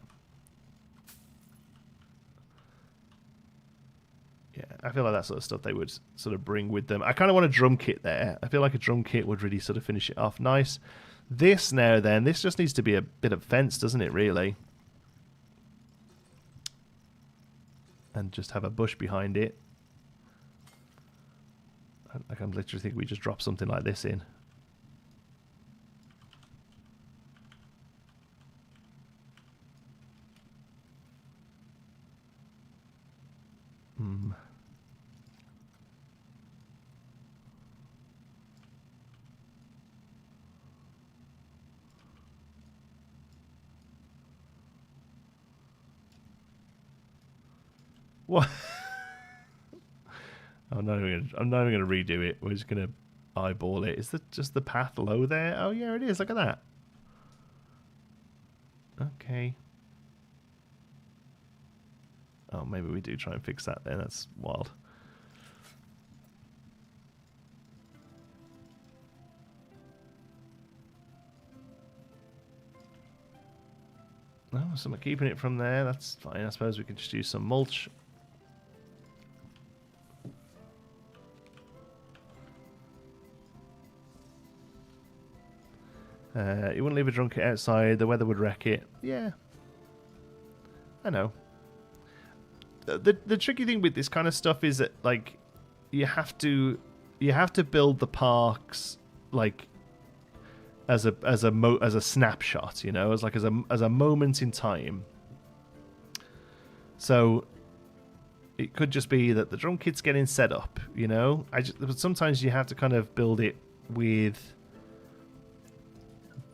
Yeah, I feel like that sort of stuff they would sort of bring with them. I kind of want a drum kit there. I feel like a drum kit would really sort of finish it off nice. This now then, this just needs to be a bit of fence, doesn't it, really? And just have a bush behind it. Like, I'm literally thinking we just drop something like this in. What? I'm not even gonna redo it. We're just gonna eyeball it. Is that just the path low there? Oh yeah, it is. Look at that. Okay. Oh, maybe we do try and fix that then. That's wild. No, so I'm keeping it from there. That's fine. I suppose we can just use some mulch. You wouldn't leave a drum kit outside. The weather would wreck it. Yeah. I know. The tricky thing with this kind of stuff is that, like, you have to build the parks, like, as a snapshot, as a moment in time. So it could just be that the drum kit's getting set up, but sometimes you have to kind of build it with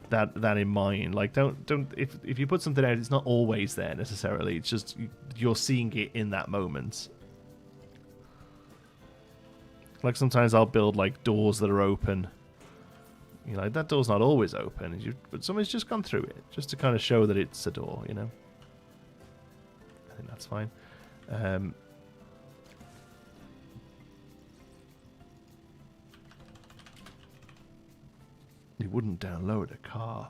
that in mind. Like, don't if you put something out, it's not always there necessarily. It's just you're seeing it in that moment. Like, sometimes I'll build like doors that are open. Like, that door's not always open, but someone's just gone through it just to kind of show that it's a door. I think that's fine. You wouldn't download a car.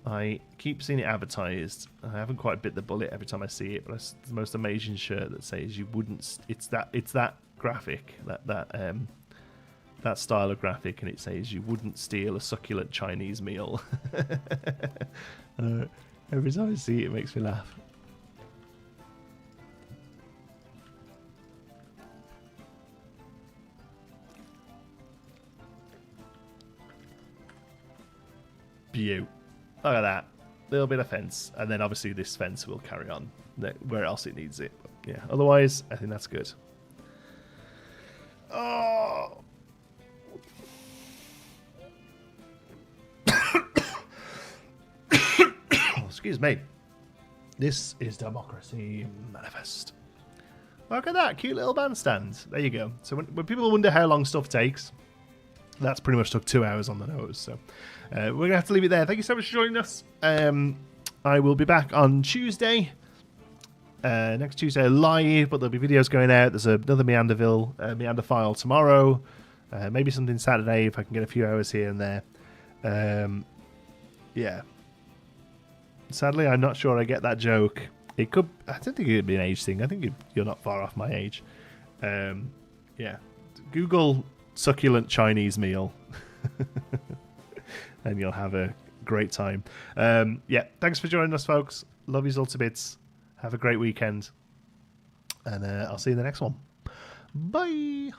I keep seeing it advertised. I haven't quite bit the bullet every time I see it, but it's the most amazing shirt that says you wouldn't. It's that graphic, that style of graphic, and it says you wouldn't steal a succulent Chinese meal. Every time I see it, it makes me laugh. Beaut. Look at that. Little bit of fence. And then obviously this fence will carry on where else it needs it. But yeah, otherwise, I think that's good. Oh! Excuse me. This is Democracy Manifest. Look at that. Cute little bandstand. There you go. So when people wonder how long stuff takes, that's pretty much took 2 hours on the nose. So we're going to have to leave it there. Thank you so much for joining us. I will be back on Tuesday. Next Tuesday live, but there'll be videos going out. There's another Meander file tomorrow. Maybe something Saturday if I can get a few hours here and there. Yeah. Sadly, I'm not sure I get that joke It could. I don't think it'd be an age thing. I think you're not far off my age. Yeah. Google succulent Chinese meal, and you'll have a great time. Yeah. Thanks for joining us, folks. Love you all to bits. Have a great weekend, and I'll see you in the next one. Bye.